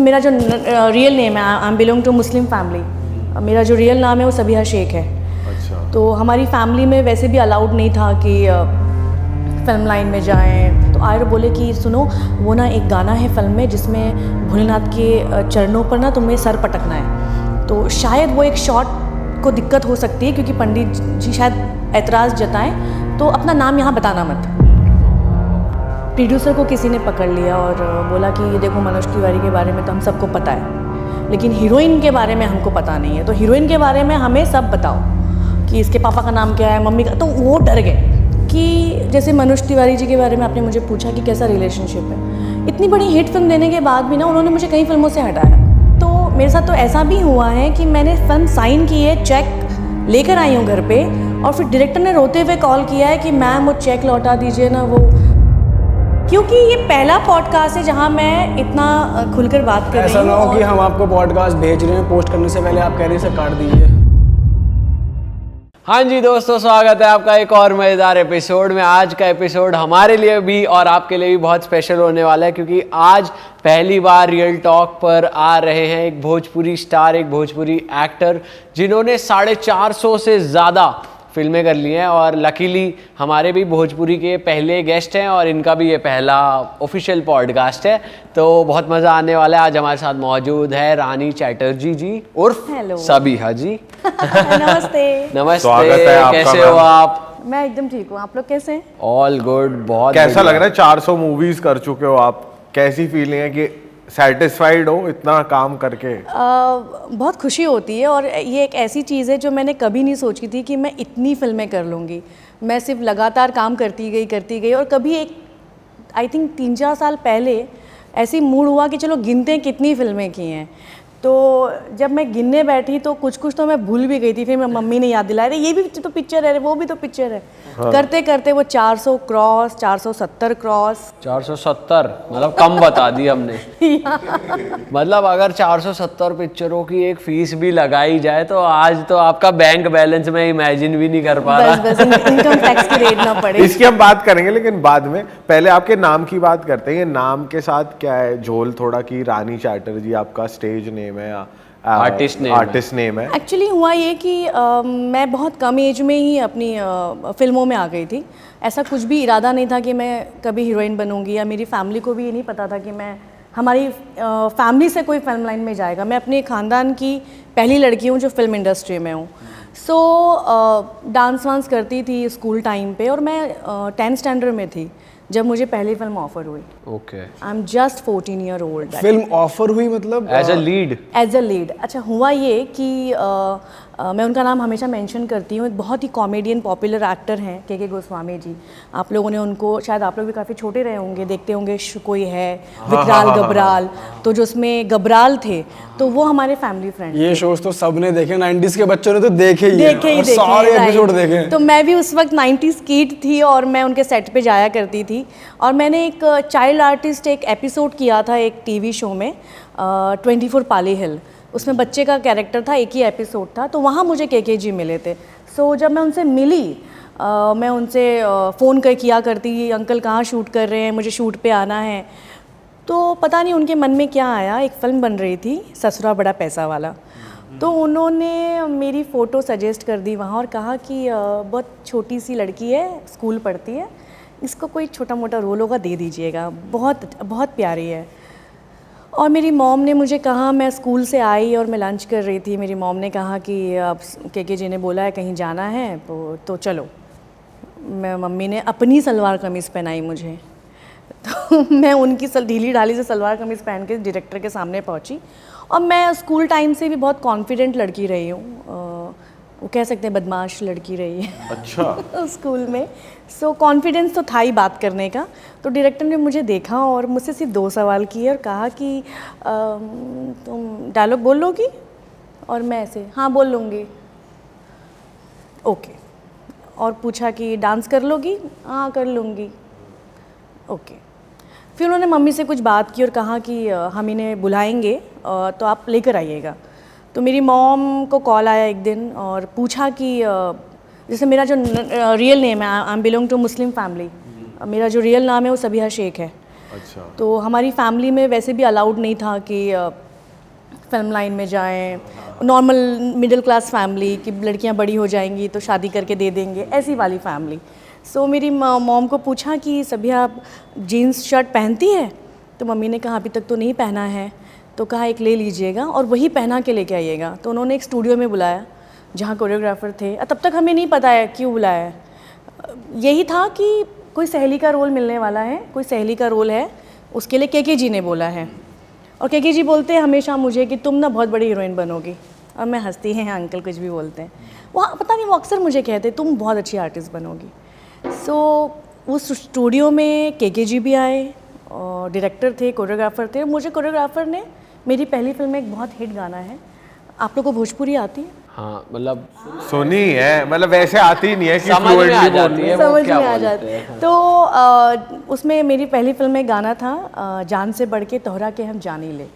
मेरा जो real name है, I am belong to Muslim family. मेरा जो रियल नाम है वो सबिहा शेख है। अच्छा। तो हमारी फैमिली में वैसे भी अलाउड नहीं था कि फिल्म लाइन में जाएं। तो आयर बोले कि सुनो, वो ना एक गाना है फिल्म में जिसमें भोलेनाथ के चरणों पर ना तुम्हें सर पटकना है। तो शायद वो एक शॉट को दिक्कत हो सकती है क्योंकि पंडित जी शायद एतराज़ जताएं, तो अपना नाम यहाँ बताना मत। प्रोड्यूसर को किसी ने पकड़ लिया और बोला कि ये देखो, मनोज तिवारी के बारे में तो हम सबको पता है, लेकिन हीरोइन के बारे में हमको पता नहीं है। तो हीरोइन के बारे में हमें सब बताओ कि इसके पापा का नाम क्या है, मम्मी का। तो वो डर गए कि जैसे मनोज तिवारी जी के बारे में आपने मुझे पूछा कि कैसा रिलेशनशिप है। इतनी बड़ी हिट फिल्म देने के बाद भी ना उन्होंने मुझे कई फिल्मों से हटाया। तो मेरे साथ तो ऐसा भी हुआ है कि मैंने फिल्म साइन की है, चेक लेकर आई हूँ घर पे, और फिर डायरेक्टर ने रोते हुए कॉल किया है कि मैम वो चेक लौटा दीजिए ना। वो क्योंकि ये पहला पॉडकास्ट है जहाँ मैं इतना खुलकर बात कर रही हूँ। ऐसा ना हो कि हम आपको पॉडकास्ट भेज रहे हैं, पोस्ट करने से पहले आप कह रहे हैं इसे काट दीजिए। हाँ जी दोस्तों, स्वागत है आपका एक और मज़ेदार एपिसोड में। आज का एपिसोड हमारे लिए भी और आपके लिए भी बहुत स्पेशल होने वाला है, क्योंकि आज पहली बार रियल टॉक पर आ रहे हैं एक भोजपुरी स्टार, एक भोजपुरी एक्टर जिन्होंने 450 से ज़्यादा फिल्में कर ली हैं। और लकीली हमारे भी भोजपुरी के पहले गेस्ट हैं और इनका भी ये पहला ऑफिशियल पॉडकास्ट है, तो बहुत मज़ा आने वाला है। आज हमारे साथ मौजूद है रानी चैटर्जी जी उर्फ सबिहा जी। नमस्ते। नमस्ते, स्वागत है आपका। कैसे हो आप? मैं एकदम ठीक हूँ, आप लोग कैसे हैं? All good. बहुत कैसा लग रहा है? 400 मूवीज कर चुके हो आप, कैसी फीलिंग है कि सेटिस्फाइड हो इतना काम करके? बहुत खुशी होती है, और ये एक ऐसी चीज़ है जो मैंने कभी नहीं सोची थी कि मैं इतनी फिल्में कर लूँगी। मैं सिर्फ लगातार काम करती गई, और कभी एक आई थिंक 3-4 साल पहले ऐसी मूड हुआ कि चलो गिनते हैं कितनी फिल्में की हैं। तो जब मैं गिनने बैठी तो कुछ तो मैं भूल भी गई थी। फिर मेरी मम्मी ने याद दिलाया, अरे ये भी तो पिक्चर है, वो भी तो पिक्चर है। हाँ। करते करते वो 400 क्रॉस, 470 क्रॉस। 470 मतलब कम बता दी हमने। मतलब अगर 470 पिक्चरों की एक फीस भी लगाई जाए तो आज तो आपका बैंक बैलेंस में इमेजिन भी नहीं कर पा रहा। बस इनकम टैक्स की रेट ना पड़े। इसकी हम बात करेंगे, लेकिन बाद में। पहले आपके नाम की बात करते हैं। ये नाम के साथ क्या है झोल थोड़ा, कि रानी चैटर्जी आपका स्टेज नेम है या आर्टिस्ट नेम है? एक्चुअली हुआ ये कि मैं बहुत कम एज में ही अपनी फिल्मों में आ गई थी। ऐसा कुछ भी इरादा नहीं था कि मैं कभी हीरोइन बनूंगी, या मेरी फैमिली को भी ये नहीं पता था कि हमारी फैमिली से कोई फिल्म लाइन में जाएगा। मैं अपने ख़ानदान की पहली लड़की हूँ जो फिल्म इंडस्ट्री में हूँ। सो डांस वांस करती थी स्कूल टाइम पे, और मैं 10th स्टैंडर्ड में थी जब मुझे पहली फिल्म ऑफर हुई। Okay. I am just 14 year old. Film offer हुई मतलब as a lead? As a lead. अच्छा, हुआ ये कि मैं उनका नाम हमेशा मेंशन करती हूँ। एक बहुत ही कॉमेडियन पॉपुलर एक्टर हैं के गोस्वामी जी। आप लोगों ने उनको, शायद आप लोग भी काफ़ी छोटे रहे होंगे, देखते होंगे कोई है विकराल गबराल। तो जो उसमें गबराल थे तो वो हमारे फैमिली फ्रेंड। ये शोज तो सबने देखे, 90s के बच्चों ने तो देखे ही सारे एपिसोड देखे। तो मैं भी उस वक्त 90s किड थी और मैं उनके सेट पे जाया करती थी। और मैंने एक चाइल्ड आर्टिस्ट एक एपिसोड किया था एक टीवी शो में, 24 पाली हिल। उसमें बच्चे का कैरेक्टर था, एक ही एपिसोड था। तो वहाँ मुझे के जी मिले थे। सो जब मैं उनसे मिली, मैं उनसे फ़ोन किया करती, अंकल कहाँ शूट कर रहे हैं, मुझे शूट पे आना है। तो पता नहीं उनके मन में क्या आया, एक फ़िल्म बन रही थी ससुरा बड़ा पैसा वाला। तो उन्होंने मेरी फ़ोटो सजेस्ट कर दी वहाँ और कहा कि बहुत छोटी सी लड़की है, स्कूल पढ़ती है, इसको कोई छोटा मोटा रोल होगा दे दीजिएगा, बहुत बहुत प्यारी है। और मेरी मॉम ने मुझे कहा, मैं स्कूल से आई और मैं लंच कर रही थी, मेरी मॉम ने कहा कि अब के जी ने बोला है कहीं जाना है तो चलो। मम्मी ने अपनी सलवार कमीज़ पहनाई मुझे, तो मैं उनकी ढीली ढाली से सलवार कमीज़ पहन के डायरेक्टर के सामने पहुंची। और मैं स्कूल टाइम से भी बहुत कॉन्फिडेंट लड़की रही हूँ, वो कह सकते हैं बदमाश लड़की रही है। अच्छा। स्कूल में। सो कॉन्फिडेंस तो था ही बात करने का। तो डायरेक्टर ने मुझे देखा और मुझसे सिर्फ 2 सवाल किए और कहा कि तुम डायलॉग बोल लोगी? और मैं ऐसे हाँ बोल लूँगी। ओके। और पूछा कि डांस कर लोगी? हाँ कर लूँगी। ओके। फिर उन्होंने मम्मी से कुछ बात की और कहा कि हम इन्हें बुलाएंगे तो आप लेकर आइएगा। तो मेरी मॉम को कॉल आया एक दिन और पूछा कि जैसे मेरा जो रियल नेम है, I am belong to Muslim family, मेरा जो रियल नाम है वो सबिहा शेख है। अच्छा। तो हमारी फैमिली में वैसे भी अलाउड नहीं था कि फिल्म लाइन में जाएं, नॉर्मल मिडिल क्लास फैमिली कि लड़कियां बड़ी हो जाएंगी तो शादी करके दे देंगे, ऐसी वाली फैमिली। सो मेरी मॉम को पूछा कि सभिया जीन्स शर्ट पहनती है, तो मम्मी ने कहा अभी तक तो नहीं पहना है, तो कहा एक ले लीजिएगा और वही पहना के लेके आइएगा। तो उन्होंने एक स्टूडियो में बुलाया जहाँ कोरियोग्राफर थे। तब तक हमें नहीं पता है क्यों बुलाया है, यही था कि कोई सहेली का रोल मिलने वाला है, कोई सहेली का रोल है, उसके लिए के जी ने बोला है। और के जी बोलते हैं हमेशा मुझे कि तुम ना बहुत बड़ी हीरोइन बनोगी, और मैं हंसती हैं, अंकल कुछ भी बोलते हैं, वहाँ पता नहीं वो अक्सर मुझे कहते तुम बहुत अच्छी आर्टिस्ट बनोगी। सो उस स्टूडियो में के जी भी आए और डायरेक्टर थे, कोरियोग्राफर थे। मुझे कोरियोग्राफर ने, मेरी पहली फिल्म में एक बहुत हिट गाना है, आप लोग को भोजपुरी आती है? हाँ, मतलब सुनी है, मतलब वैसे आती नहीं है कि समझ में आ जाती है, वो समझ क्या में आ बोलते जाती हैं। है। तो उसमें मेरी पहली फिल्म में गाना था जान से बढ़ के तोहरा के हम जानी ले।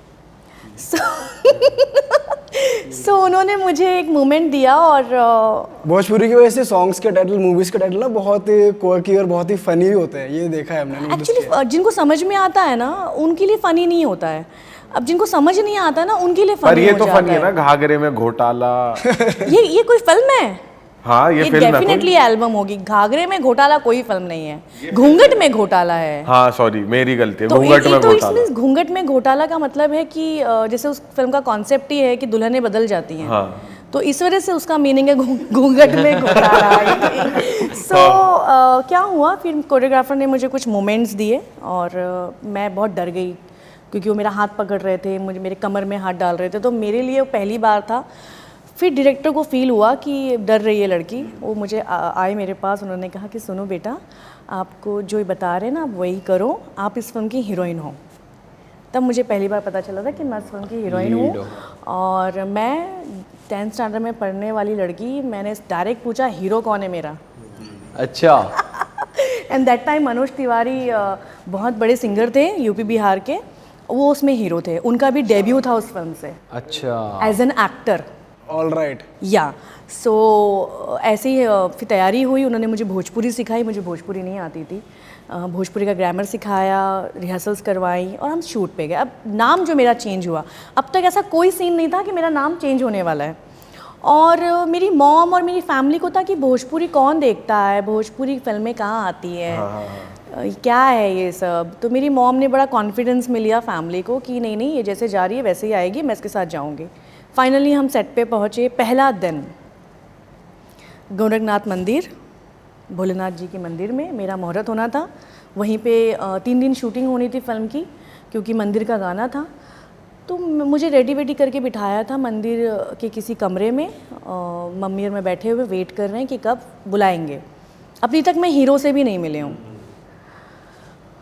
सो उन्होंने मुझे एक मोमेंट दिया। और भोजपुरी की वजह से सॉन्ग्स के टाइटल, मूवीज के टाइटल ना बहुत ही क्वर्की और बहुत ही फनी होते हैं, ये देखा है हमने। एक्चुअली जिनको समझ में आता है ना उनके लिए फ़नी नहीं होता है, अब जिनको समझ नहीं आता ना उनके लिए पर फनी ये हो तो जाता फनी है ना, घाघरे में घोटाला। ये कोई फिल्म है? हाँ, ये फिल्म है डेफिनेटली एल्बम होगी। घाघरे में घोटाला कोई फिल्म नहीं है, घूंघट में घोटाला है। हाँ सॉरी, मेरी गलती है, तो घूंघट में तो घोटाला। इसमें घूंघट में घोटाला का मतलब है कि जैसे उस फिल्म का कॉन्सेप्ट ही है कि दुल्हनें बदल जाती हैं। हाँ। तो इस वजह से उसका मीनिंग है घूंघट में घोटाला। सो क्या हुआ, फिर कोरियोग्राफर ने मुझे कुछ मोमेंट्स दिए और मैं बहुत डर गई क्योंकि वो मेरा हाथ पकड़ रहे थे, मुझे मेरे कमर में हाथ डाल रहे थे, तो मेरे लिए वो पहली बार था। फिर डायरेक्टर को फील हुआ कि डर रही है लड़की, वो मुझे आए मेरे पास, उन्होंने कहा कि सुनो बेटा, आपको जो बता रहे हैं ना आप वही करो, आप इस फिल्म की हीरोइन हो। तब मुझे पहली बार पता चला था कि मैं इस फिल्म की हीरोइन हूँ। और मैं 10th स्टैंडर्ड में पढ़ने वाली लड़की, मैंने डायरेक्ट पूछा हीरो कौन है मेरा। अच्छा। And that time Manoj Tiwari बहुत बड़े सिंगर थे यूपी बिहार के, वो उसमें हीरो थे, उनका भी डेब्यू था उस फिल्म से अच्छा, as an actor. All right. या सो ऐसे ही फिर तैयारी हुई, उन्होंने मुझे भोजपुरी सिखाई, मुझे भोजपुरी नहीं आती थी, भोजपुरी का ग्रामर सिखाया, रिहर्सल्स करवाई और हम शूट पे गए। अब नाम जो मेरा चेंज हुआ, अब तक ऐसा कोई सीन नहीं था कि मेरा नाम चेंज होने वाला है। और मेरी मॉम और मेरी फैमिली को था कि भोजपुरी कौन देखता है, भोजपुरी फिल्में कहाँ आती है, क्या है ये सब। तो मेरी मॉम ने बड़ा कॉन्फिडेंस में लिया फैमिली को कि नहीं नहीं, ये जैसे जा रही है वैसे ही आएगी, मैं इसके साथ जाऊँगी। फाइनली हम सेट पे पहुँचे। पहला दिन गोरखनाथ मंदिर, भोलेनाथ जी के मंदिर में मेरा मुहूर्त होना था। वहीं पे 3 दिन शूटिंग होनी थी फिल्म की, क्योंकि मंदिर का गाना था। तो मुझे रेडी करके बिठाया था मंदिर के किसी कमरे में, मम्मी और मैं बैठे हुए वेट कर रहे हैं कि कब बुलाएंगे। अभी तक मैं हीरो से भी नहीं मिले हूँ।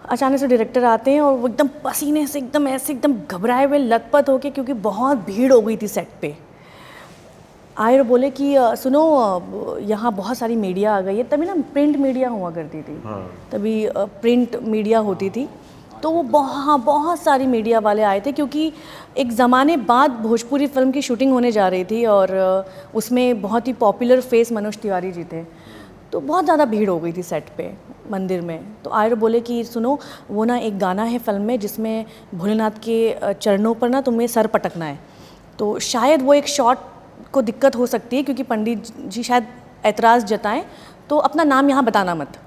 अचानक से डायरेक्टर आते हैं और वो एकदम पसीने से एकदम ऐसे एकदम घबराए हुए लथपथ होके, क्योंकि बहुत भीड़ हो गई थी सेट पे, आए और बोले कि सुनो यहाँ बहुत सारी मीडिया आ गई है। तभी ना प्रिंट मीडिया हुआ करती थी। तभी प्रिंट मीडिया होती थी, तो वो बहुत सारी मीडिया वाले आए थे, क्योंकि एक ज़माने बाद भोजपुरी फिल्म की शूटिंग होने जा रही थी और उसमें बहुत ही पॉपुलर फेस मनोज तिवारी जी थे। तो बहुत ज़्यादा भीड़ हो गई थी सेट पे मंदिर में। तो आए और बोले कि सुनो, वो ना एक गाना है फिल्म में जिसमें भोलेनाथ के चरणों पर ना तुम्हें सर पटकना है, तो शायद वो एक शॉट को दिक्कत हो सकती है, क्योंकि पंडित जी शायद ऐतराज़ जताएं, तो अपना नाम यहाँ बताना मत।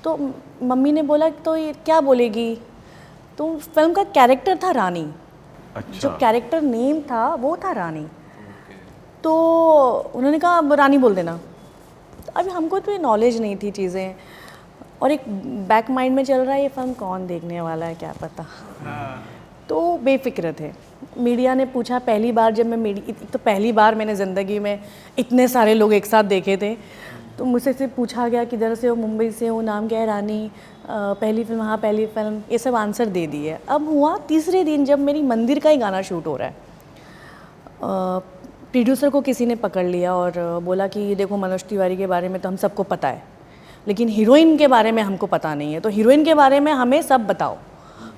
तो मम्मी ने बोला तो ये क्या बोलेगी। तो फिल्म का कैरेक्टर था रानी। अच्छा। जो कैरेक्टर नेम था वो था रानी। तो उन्होंने कहा अब रानी बोल देना। तो अभी हमको तो ये नॉलेज नहीं थी चीज़ें, और एक बैक माइंड में चल रहा है ये फिल्म कौन देखने वाला है क्या पता। तो बेफिक्र थे। मीडिया ने पूछा, पहली बार जब मैं तो पहली बार मैंने ज़िंदगी में इतने सारे लोग एक साथ देखे थे, तो मुझसे से पूछा गया किधर से हो, मुंबई से हो, नाम क्या है, रानी, पहली फिल्म, हाँ पहली फिल्म, ये सब आंसर दे दिए। अब हुआ तीसरे दिन जब मेरी मंदिर का ही गाना शूट हो रहा है, प्रोड्यूसर को किसी ने पकड़ लिया और बोला कि देखो मनोज तिवारी के बारे में तो हम सबको पता है, लेकिन हीरोइन के बारे में हमको पता नहीं है, तो हीरोइन के बारे में हमें सब बताओ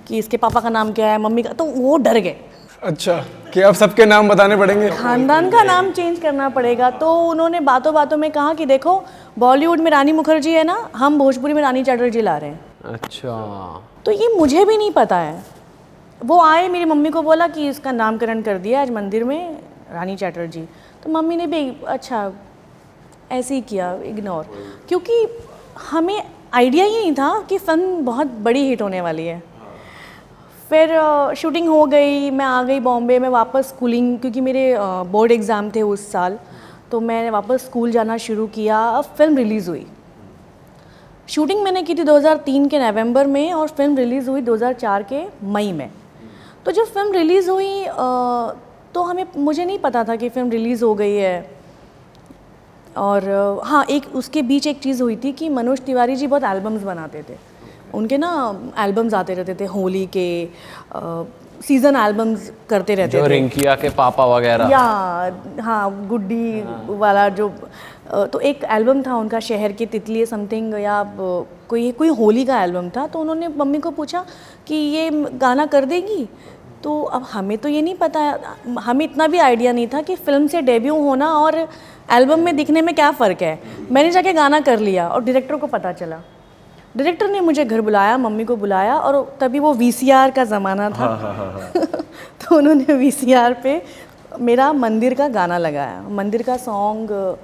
कि इसके पापा का नाम क्या है, मम्मी का। तो वो डर गए। अच्छा, कि अब सबके नाम बताने पड़ेंगे, खानदान का नाम चेंज करना पड़ेगा। तो उन्होंने बातों बातों में कहा कि देखो बॉलीवुड में रानी मुखर्जी है ना, हम भोजपुरी में रानी चटर्जी ला रहे हैं। अच्छा, तो ये मुझे भी नहीं पता है। वो आए, मेरी मम्मी को बोला कि इसका नामकरण कर दिया आज मंदिर में, रानी चैटर्जी। तो मम्मी ने भी अच्छा ऐसे ही किया, इग्नोर, क्योंकि हमें आइडिया ही नहीं था कि फ़िल्म बहुत बड़ी हिट होने वाली है। फिर शूटिंग हो गई, मैं आ गई बॉम्बे में वापस स्कूलिंग, क्योंकि मेरे बोर्ड एग्ज़ाम थे उस साल, तो मैंने वापस स्कूल जाना शुरू किया। अब फिल्म रिलीज़ हुई। शूटिंग मैंने की थी 2003 के नवंबर में और फिल्म रिलीज़ हुई 2004 के मई में। तो जब फिल्म रिलीज़ हुई तो मुझे नहीं पता था कि फ़िल्म रिलीज़ हो गई है। और हाँ, एक उसके बीच एक चीज़ हुई थी कि मनोज तिवारी जी बहुत एल्बम्स बनाते थे। उनके ना एल्बम्स आते रहते थे, होली के सीज़न एल्बम्स करते रहते जो थे, रिंकिया के पापा वगैरह, या हाँ गुड्डी वाला जो तो एक एल्बम था उनका, शहर की तितली समथिंग, या कोई होली का एल्बम था। तो उन्होंने मम्मी को पूछा कि ये गाना कर देगी। तो अब हमें तो ये नहीं पता, हमें इतना भी आइडिया नहीं था कि फ़िल्म से डेब्यू होना और एल्बम में दिखने में क्या फ़र्क है। मैंने जाके गाना कर लिया और डायरेक्टर को पता चला। डायरेक्टर ने मुझे घर बुलाया, मम्मी को बुलाया, और तभी वो वीसीआर का ज़माना था। तो उन्होंने वीसीआर पे मेरा मंदिर का गाना लगाया। मंदिर का सॉन्ग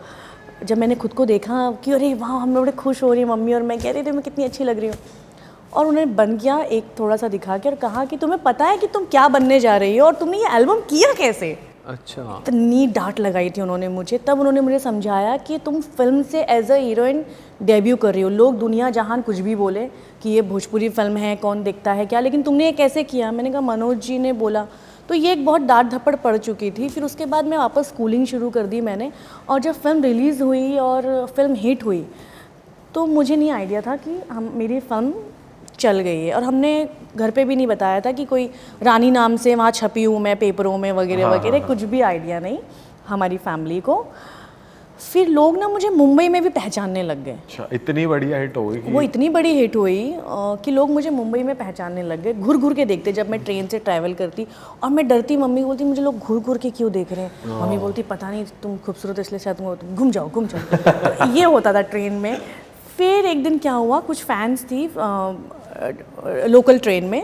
जब मैंने खुद को देखा कि अरे वाह, हम बड़े खुश हो रही है मम्मी और मैं, कह रही थी मैं कितनी अच्छी लग रही हूँ। और उन्होंने बन किया एक थोड़ा सा दिखा के और कहा कि तुम्हें पता है कि तुम क्या बनने जा रही हो और तुमने ये एल्बम किया कैसे। अच्छा, इतनी डांट लगाई थी उन्होंने मुझे। तब उन्होंने मुझे समझाया कि तुम फिल्म से एज अ हीरोइन डेब्यू कर रही हो। लोग दुनिया जहान कुछ भी बोले कि ये भोजपुरी फिल्म है, कौन देखता है क्या, लेकिन तुमने ये कैसे किया। मैंने कहा मनोज जी ने बोला। तो ये एक बहुत डांट धप्पड़ पड़ चुकी थी। फिर उसके बाद मैं वापस स्कूलिंग शुरू कर दी मैंने। और जब फिल्म रिलीज़ हुई और फिल्म हिट हुई तो मुझे नहीं आइडिया था कि मेरी फिल्म चल गई है। और हमने घर पे भी नहीं बताया था कि कोई रानी नाम से वहाँ छपी हूँ मैं पेपरों में वगैरह वगैरह, कुछ भी आइडिया नहीं हमारी फैमिली को। फिर लोग ना मुझे मुंबई में भी पहचानने लग गए। अच्छा, इतनी बढ़िया हिट हो गई कि वो इतनी बड़ी हिट हुई कि लोग मुझे मुंबई में पहचानने लग गए। घूर घूर के देखते, जब मैं ट्रेन से ट्रैवल करती और मैं डरती, मम्मी बोलती मुझे लोग घूर घूर के क्यों देख रहे हैं। मम्मी बोलती पता नहीं तुम खूबसूरत इसलिए शायद तुम घूम जाओ घूम जाओ। तो ये होता था ट्रेन में। फिर एक दिन क्या हुआ, कुछ फैंस थी लोकल ट्रेन में,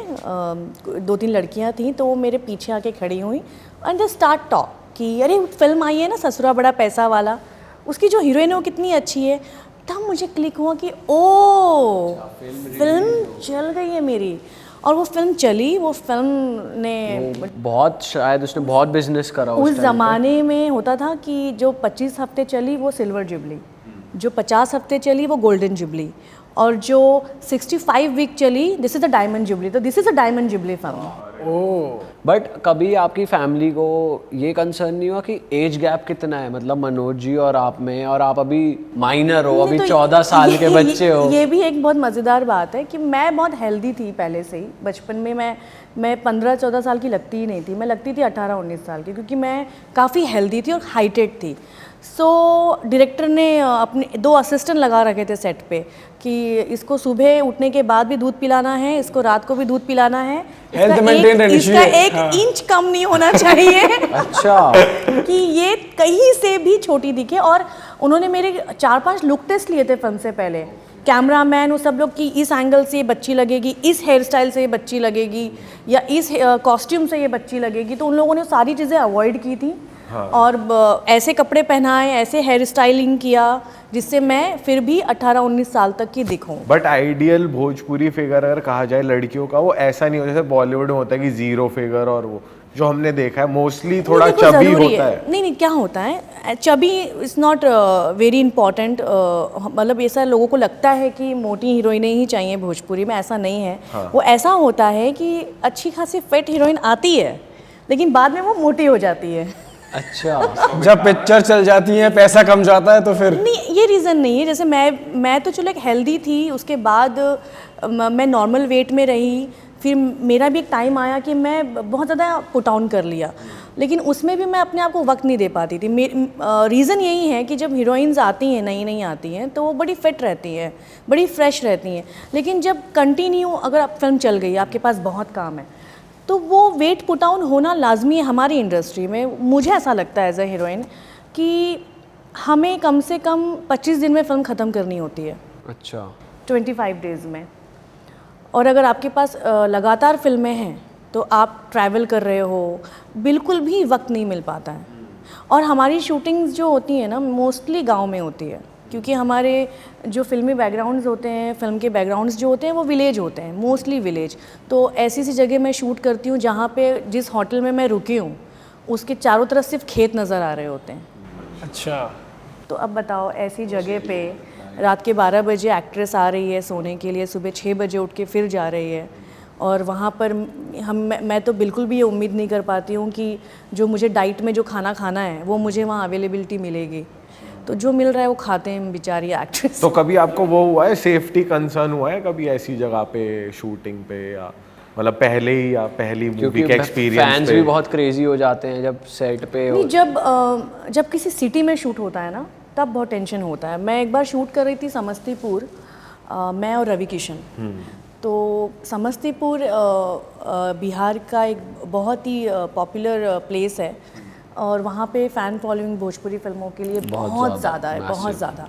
2-3 लड़कियां थीं, तो वो मेरे पीछे आके खड़ी हुई एंड दे स्टार्ट टॉक कि अरे फिल्म आई है ना ससुरा बड़ा पैसा वाला, उसकी जो हीरोइन है वो कितनी अच्छी है। तब मुझे क्लिक हुआ कि ओ फिल्म चल गई है मेरी। और वो फिल्म चली। वो फिल्म ने बहुत, शायद उसने बहुत बिजनेस करा उस टाइम पे। ज़माने में होता था कि जो 25 हफ्ते चली वो सिल्वर जुबली, जो 50 हफ्ते चली वो गोल्डन जुबली, और जो 65 वीक चली this is a diamond jubilee. तो this is a diamond jubilee film. But कभी आपकी फैमिली को ये कंसर्न नहीं हुआ कि एज गैप कितना है, मतलब मनोज जी और आप में, और आप अभी माइनर हो, अभी तो 14 साल के बच्चे हो। ये भी एक बहुत मज़ेदार बात है कि मैं बहुत हेल्दी थी पहले से ही। बचपन में मैं 15-14 साल की लगती ही नहीं थी, मैं लगती थी 18-19 साल की, क्योंकि मैं काफ़ी हेल्दी थी और हाइटेड थी। सो डायरेक्टर ने अपने 2 असिस्टेंट लगा रखे थे सेट पे कि इसको सुबह उठने के बाद भी दूध पिलाना है, इसको रात को भी दूध पिलाना है, इसका एक इंच कम नहीं होना चाहिए। अच्छा, कि ये कहीं से भी छोटी दिखे। और उन्होंने मेरे 4-5 लुक टेस्ट लिए थे फिल्म से पहले। कैमरामैन वो सब लोग कि इस एंगल से ये बच्ची लगेगी, इस हेयर स्टाइल से ये बच्ची लगेगी, या इस कॉस्ट्यूम से ये बच्ची लगेगी। तो उन लोगों ने सारी चीज़ें अवॉइड की थी। हाँ। और ऐसे कपड़े पहनाए, ऐसे हेयर स्टाइलिंग किया जिससे मैं फिर भी 18-19 साल तक की दिखूं। बट आइडियल भोजपुरी फिगर अगर कहा जाए लड़कियों का, वो ऐसा नहीं होता जैसे बॉलीवुड में होता है कि 0 फिगर, और वो जो हमने देखा है मोस्टली थोड़ा चबी होता है। नहीं, क्या होता है, chubby is not very important. मतलब ऐसा लोगों को लगता है कि मोटी हीरोइनें ही चाहिए भोजपुरी में, ऐसा नहीं है। हाँ। वो ऐसा होता है कि अच्छी खासी फिट हीरोइन आती है लेकिन बाद में वो मोटी हो जाती है। अच्छा, जब पिक्चर चल जाती है, पैसा कम जाता है तो फिर नहीं, ये रीज़न नहीं है। जैसे मैं तो चलो एक हेल्दी थी, उसके बाद मैं नॉर्मल वेट में रही। फिर मेरा भी एक टाइम आया कि मैं बहुत ज़्यादा पुट ऑन कर लिया, लेकिन उसमें भी मैं अपने आप को वक्त नहीं दे पाती थी। रीज़न यही है कि जब हीरोइंस आती हैं, नई आती हैं, तो वो बड़ी फिट रहती हैं, बड़ी फ्रेश रहती हैं। लेकिन जब कंटिन्यू अगर आप फिल्म चल गई, आपके पास बहुत काम है, तो वो वेट पुट ऑन होना लाजमी है हमारी इंडस्ट्री में। मुझे ऐसा लगता है एज अ हीरोइन कि हमें कम से कम 25 दिन में फ़िल्म ख़त्म करनी होती है। अच्छा, 25 डेज़ में। और अगर आपके पास लगातार फिल्में हैं तो आप ट्रैवल कर रहे हो, बिल्कुल भी वक्त नहीं मिल पाता है। और हमारी शूटिंग्स जो होती हैं ना मोस्टली गांव में होती है, क्योंकि हमारे जो फिल्मी बैकग्राउंड्स होते हैं, फिल्म के बैकग्राउंड्स जो होते हैं वो विलेज होते हैं, मोस्टली विलेज। तो ऐसी सी जगह मैं शूट करती हूँ जहाँ पे जिस होटल में मैं रुकी हूँ उसके चारों तरफ सिर्फ खेत नज़र आ रहे होते हैं। अच्छा। तो अब बताओ ऐसी जगह पे रात के 12 बजे एक्ट्रेस आ रही है सोने के लिए, सुबह 6 बजे उठ के फिर जा रही है, और वहाँ पर मैं तो बिल्कुल भी ये उम्मीद नहीं कर पाती हूँ कि जो मुझे डाइट में जो खाना खाना है वो मुझे वहाँ अवेलेबिलिटी मिलेगी। तो जो मिल रहा है वो खाते हैं बेचारी एक्ट्रेस। तो कभी आपको वो हुआ है, सेफ्टी कंसर्न हुआ है कभी ऐसी जगह पे शूटिंग पे, या मतलब पहले ही या पहली मूवी के एक्सपीरियंस फैंस भी बहुत क्रेजी हो जाते हैं जब सेट पे नहीं, जब किसी सिटी में शूट होता है ना तब बहुत टेंशन होता है। मैं एक बार शूट कर रही थी समस्तीपुर, मैं और रवि किशन। तो समस्तीपुर बिहार का एक बहुत ही पॉपुलर प्लेस है, और वहाँ पे फ़ैन फॉलोइंग भोजपुरी फिल्मों के लिए बहुत ज़्यादा है, बहुत ज़्यादा।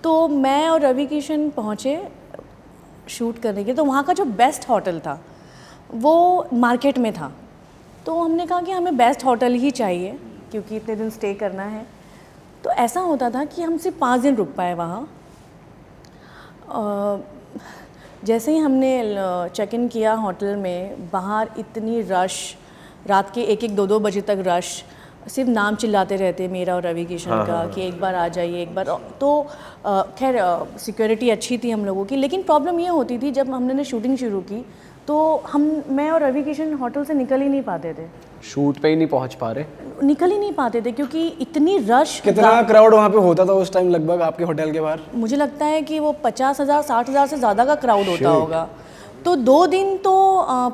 तो मैं और रवि किशन पहुँचे शूट करने के, तो वहाँ का जो बेस्ट होटल था वो मार्केट में था। तो हमने कहा कि हमें बेस्ट होटल ही चाहिए क्योंकि इतने दिन स्टे करना है। तो ऐसा होता था कि हम सिर्फ 5 दिन रुक पाए वहाँ। जैसे ही हमने चेक इन किया होटल में, बाहर इतनी रश, रात के 1-1, 2-2 बजे तक रश, सिर्फ नाम चिल्लाते रहते मेरा और रवि किशन का कि एक बार आ जाइए, एक बार। तो खैर सिक्योरिटी अच्छी थी हम लोगों की, लेकिन प्रॉब्लम ये होती थी जब हमने शूटिंग शुरू की तो मैं और रवि किशन होटल से निकल ही नहीं पाते थे, शूट पे ही नहीं पहुंच पा रहे, निकल ही नहीं पाते थे क्योंकि इतनी रश। कितना क्राउड वहाँ पे होता था उस टाइम लगभग आपके होटल के बाहर? मुझे लगता है कि वो 50,000 60,000 से ज़्यादा का क्राउड होता होगा। तो 2 दिन तो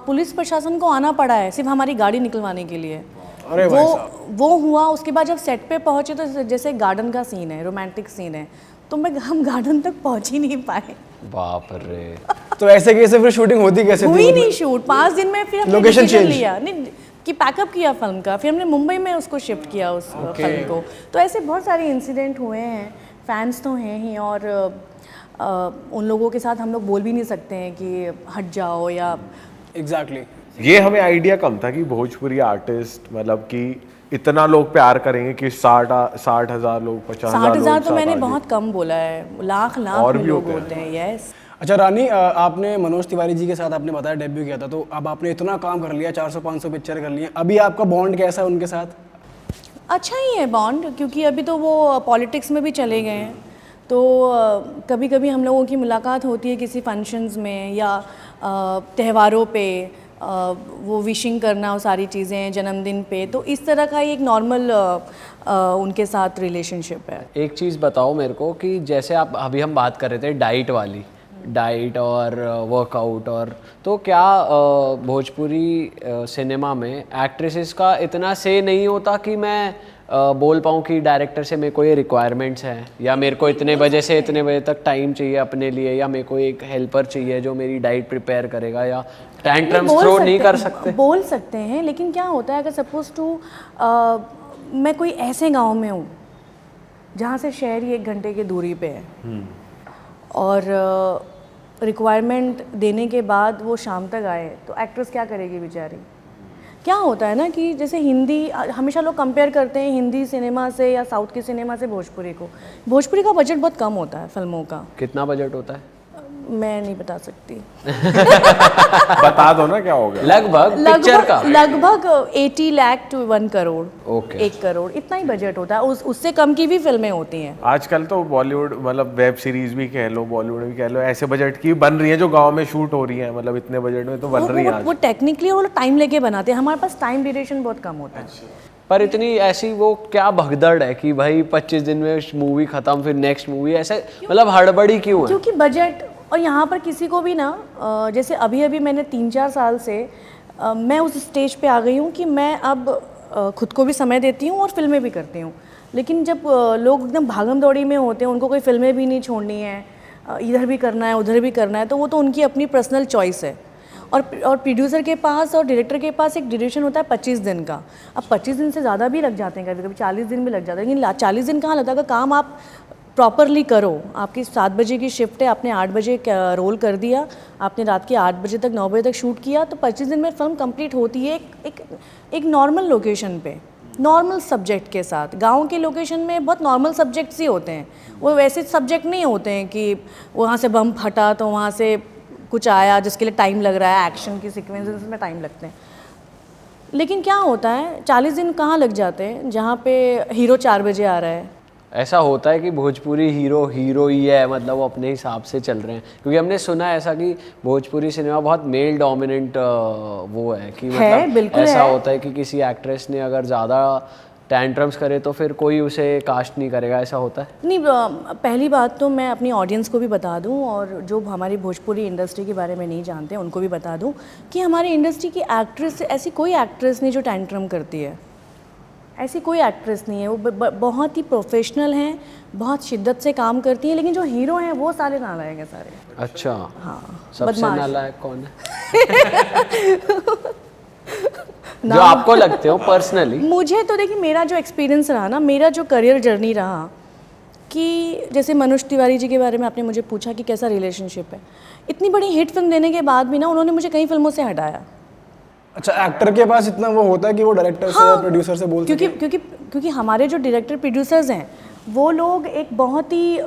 पुलिस प्रशासन को आना पड़ा है सिर्फ हमारी गाड़ी निकलवाने के लिए। अरे वो हुआ। उसके बाद जब सेट पे पहुँचे तो जैसे गार्डन का सीन है, रोमांटिक सीन है, तो हम गार्डन तक पहुँच ही नहीं पाए। बाप रे। तो ऐसे कैसे फिर शूटिंग होती कैसे हुई नहीं शूट 5 दिन में। फिर हमने लोकेशन डिसीजन चेंज लिया नहीं कि पैकअप किया फिल्म का, फिर हमने मुंबई में उसको शिफ्ट किया उस फिल्म को। तो ऐसे बहुत सारे इंसिडेंट हुए हैं। फैंस तो हैं ही, और उन लोगों के साथ हम लोग बोल भी नहीं सकते हैं कि हट जाओ या एग्जैक्टली। ये हमें आइडिया कम था कि भोजपुरी आर्टिस्ट मतलब कि इतना लोग प्यार करेंगे कि 60,000 लोग, 50,000 60,000 तो मैंने बहुत कम बोला है, लाख और में भी लोग होते होते हैं। यस। अच्छा रानी, आपने मनोज तिवारी जी के साथ आपने बताया डेब्यू किया था, तो अब आपने इतना काम कर लिया, 400-500 पिक्चर कर लिए, अभी आपका बॉन्ड कैसा है उनके साथ? अच्छा ही है बॉन्ड, क्योंकि अभी तो वो पॉलिटिक्स में भी चले गए हैं। तो कभी कभी हम लोगों की मुलाकात होती है किसी फंक्शंस में या त्योहारों पे, वो विशिंग करना, वो सारी चीज़ें, जन्मदिन पे। तो इस तरह का एक नॉर्मल उनके साथ रिलेशनशिप है। एक चीज़ बताओ मेरे को कि जैसे आप अभी हम बात कर रहे थे डाइट वाली, डाइट और वर्कआउट, और तो क्या भोजपुरी सिनेमा में एक्ट्रेसेस का इतना से नहीं होता कि मैं बोल पाऊँ कि डायरेक्टर से मेरे को ये रिक्वायरमेंट्स हैं, या मेरे को इतने बजे से इतने बजे तक टाइम चाहिए अपने लिए, या मेरे को एक हेल्पर चाहिए जो मेरी डाइट प्रिपेयर करेगा, या टैंट्रम्स थ्रो नहीं कर सकते? बोल सकते हैं, लेकिन क्या होता है अगर सपोज टू मैं कोई ऐसे गांव में हूँ जहाँ से शहर ही 1 घंटे की दूरी पे है, और रिक्वायरमेंट देने के बाद वो शाम तक आए, तो एक्ट्रेस क्या करेगी बेचारी? क्या होता है ना कि जैसे हिंदी, हमेशा लोग कंपेयर करते हैं हिंदी सिनेमा से या साउथ के सिनेमा से भोजपुरी को। भोजपुरी का बजट बहुत कम होता है फिल्मों का। कितना बजट होता है? मैं नहीं बता सकती। बता दो ना क्या हो गया। लगभग पिक्चर का लगभग 80 लाख to 1 करोड़। ओके। 1 करोड़ इतना ही बजट होता है। उससे कम की भी फिल्में होती हैं आजकल तो बॉलीवुड मतलब वेब सीरीज भी कह लो, बॉलीवुड भी कह लो, ऐसे बजट की बन रही है जो गांव में शूट हो रही है, मतलब इतने बजट में तो बन रही है। वो टेक्निकली वो टाइम लेके बनाते हैं, हमारे पास टाइम ड्यूरेशन बहुत कम होता है। पर इतनी ऐसी वो क्या भगदड़ है कि भाई 25 दिन में मूवी खत्म, फिर नेक्स्ट मूवी, ऐसे मतलब हड़बड़ी क्यों है? क्योंकि बजट, और यहाँ पर किसी को भी ना, जैसे अभी मैंने 3-4 साल से मैं उस स्टेज पे आ गई हूँ कि मैं अब खुद को भी समय देती हूँ और फिल्में भी करती हूँ। लेकिन जब लोग एकदम भागम दौड़ी में होते हैं, उनको कोई फिल्में भी नहीं छोड़नी है, इधर भी करना है उधर भी करना है, तो वो तो उनकी अपनी पर्सनल चॉइस है। और प्रोड्यूसर के पास और डायरेक्टर के पास एक ड्यूरेशन होता है 25 दिन का। अब 25 दिन से ज़्यादा भी लग जाते हैं, कभी कभी 40 दिन भी लग जाते हैं, लेकिन 40 दिन कहाँ लगता है? अगर काम आप प्रॉपरली करो। आपकी 7 बजे की शिफ्ट है, आपने 8 बजे रोल कर दिया, आपने रात के 8 बजे तक 9 बजे तक शूट किया, तो 25 दिन में फिल्म कंप्लीट होती है एक नॉर्मल लोकेशन पे, नॉर्मल सब्जेक्ट के साथ। गांव के लोकेशन में बहुत नॉर्मल सब्जेक्ट्स ही होते हैं, वो वैसे सब्जेक्ट नहीं होते हैं कि वहाँ से बम फटा तो वहाँ से कुछ आया जिसके लिए टाइम लग रहा है, एक्शन की सीक्वेंसेस में टाइम लगते हैं। लेकिन क्या होता है 40 दिन कहाँ लग जाते हैं जहाँ पे हीरो 4 बजे आ रहा है। ऐसा होता है कि भोजपुरी हीरो ही है, मतलब वो अपने हिसाब से चल रहे हैं, क्योंकि हमने सुना है ऐसा कि भोजपुरी सिनेमा बहुत मेल डोमिनेंट वो है कि मतलब बिल्कुल ऐसा है। होता है कि किसी एक्ट्रेस ने अगर ज़्यादा टैंट्रम्स करे तो फिर कोई उसे कास्ट नहीं करेगा, ऐसा होता है? नहीं, पहली बात तो मैं अपनी ऑडियंस को भी बता दूं और जो हमारी भोजपुरी इंडस्ट्री के बारे में नहीं जानते उनको भी बता दूं कि हमारी इंडस्ट्री की एक्ट्रेस, ऐसी कोई एक्ट्रेस नहीं जो टैंट्रम करती है, ऐसी कोई एक्ट्रेस नहीं है। वो बहुत ही प्रोफेशनल हैं, बहुत शिद्दत से काम करती हैं, लेकिन जो हीरो हैं वो सारे नालायक हैं सारे। अच्छा, हाँ, सबसे बदमाश। नालायक कौन है? जो आपको लगते हो पर्सनली? मुझे तो देखिए, मेरा जो एक्सपीरियंस रहा ना, मेरा जो करियर जर्नी रहा, कि जैसे मनोज तिवारी जी के बारे में आपने मुझे पूछा कि कैसा रिलेशनशिप है, इतनी बड़ी हिट फिल्म देने के बाद भी ना उन्होंने मुझे कई फिल्मों से हटाया। अच्छा, एक्टर के पास इतना वो होता है कि वो डायरेक्टर से या प्रोड्यूसर से बोल सके? क्योंकि हमारे जो डायरेक्टर प्रोड्यूसर्स हैं वो लोग एक बहुत ही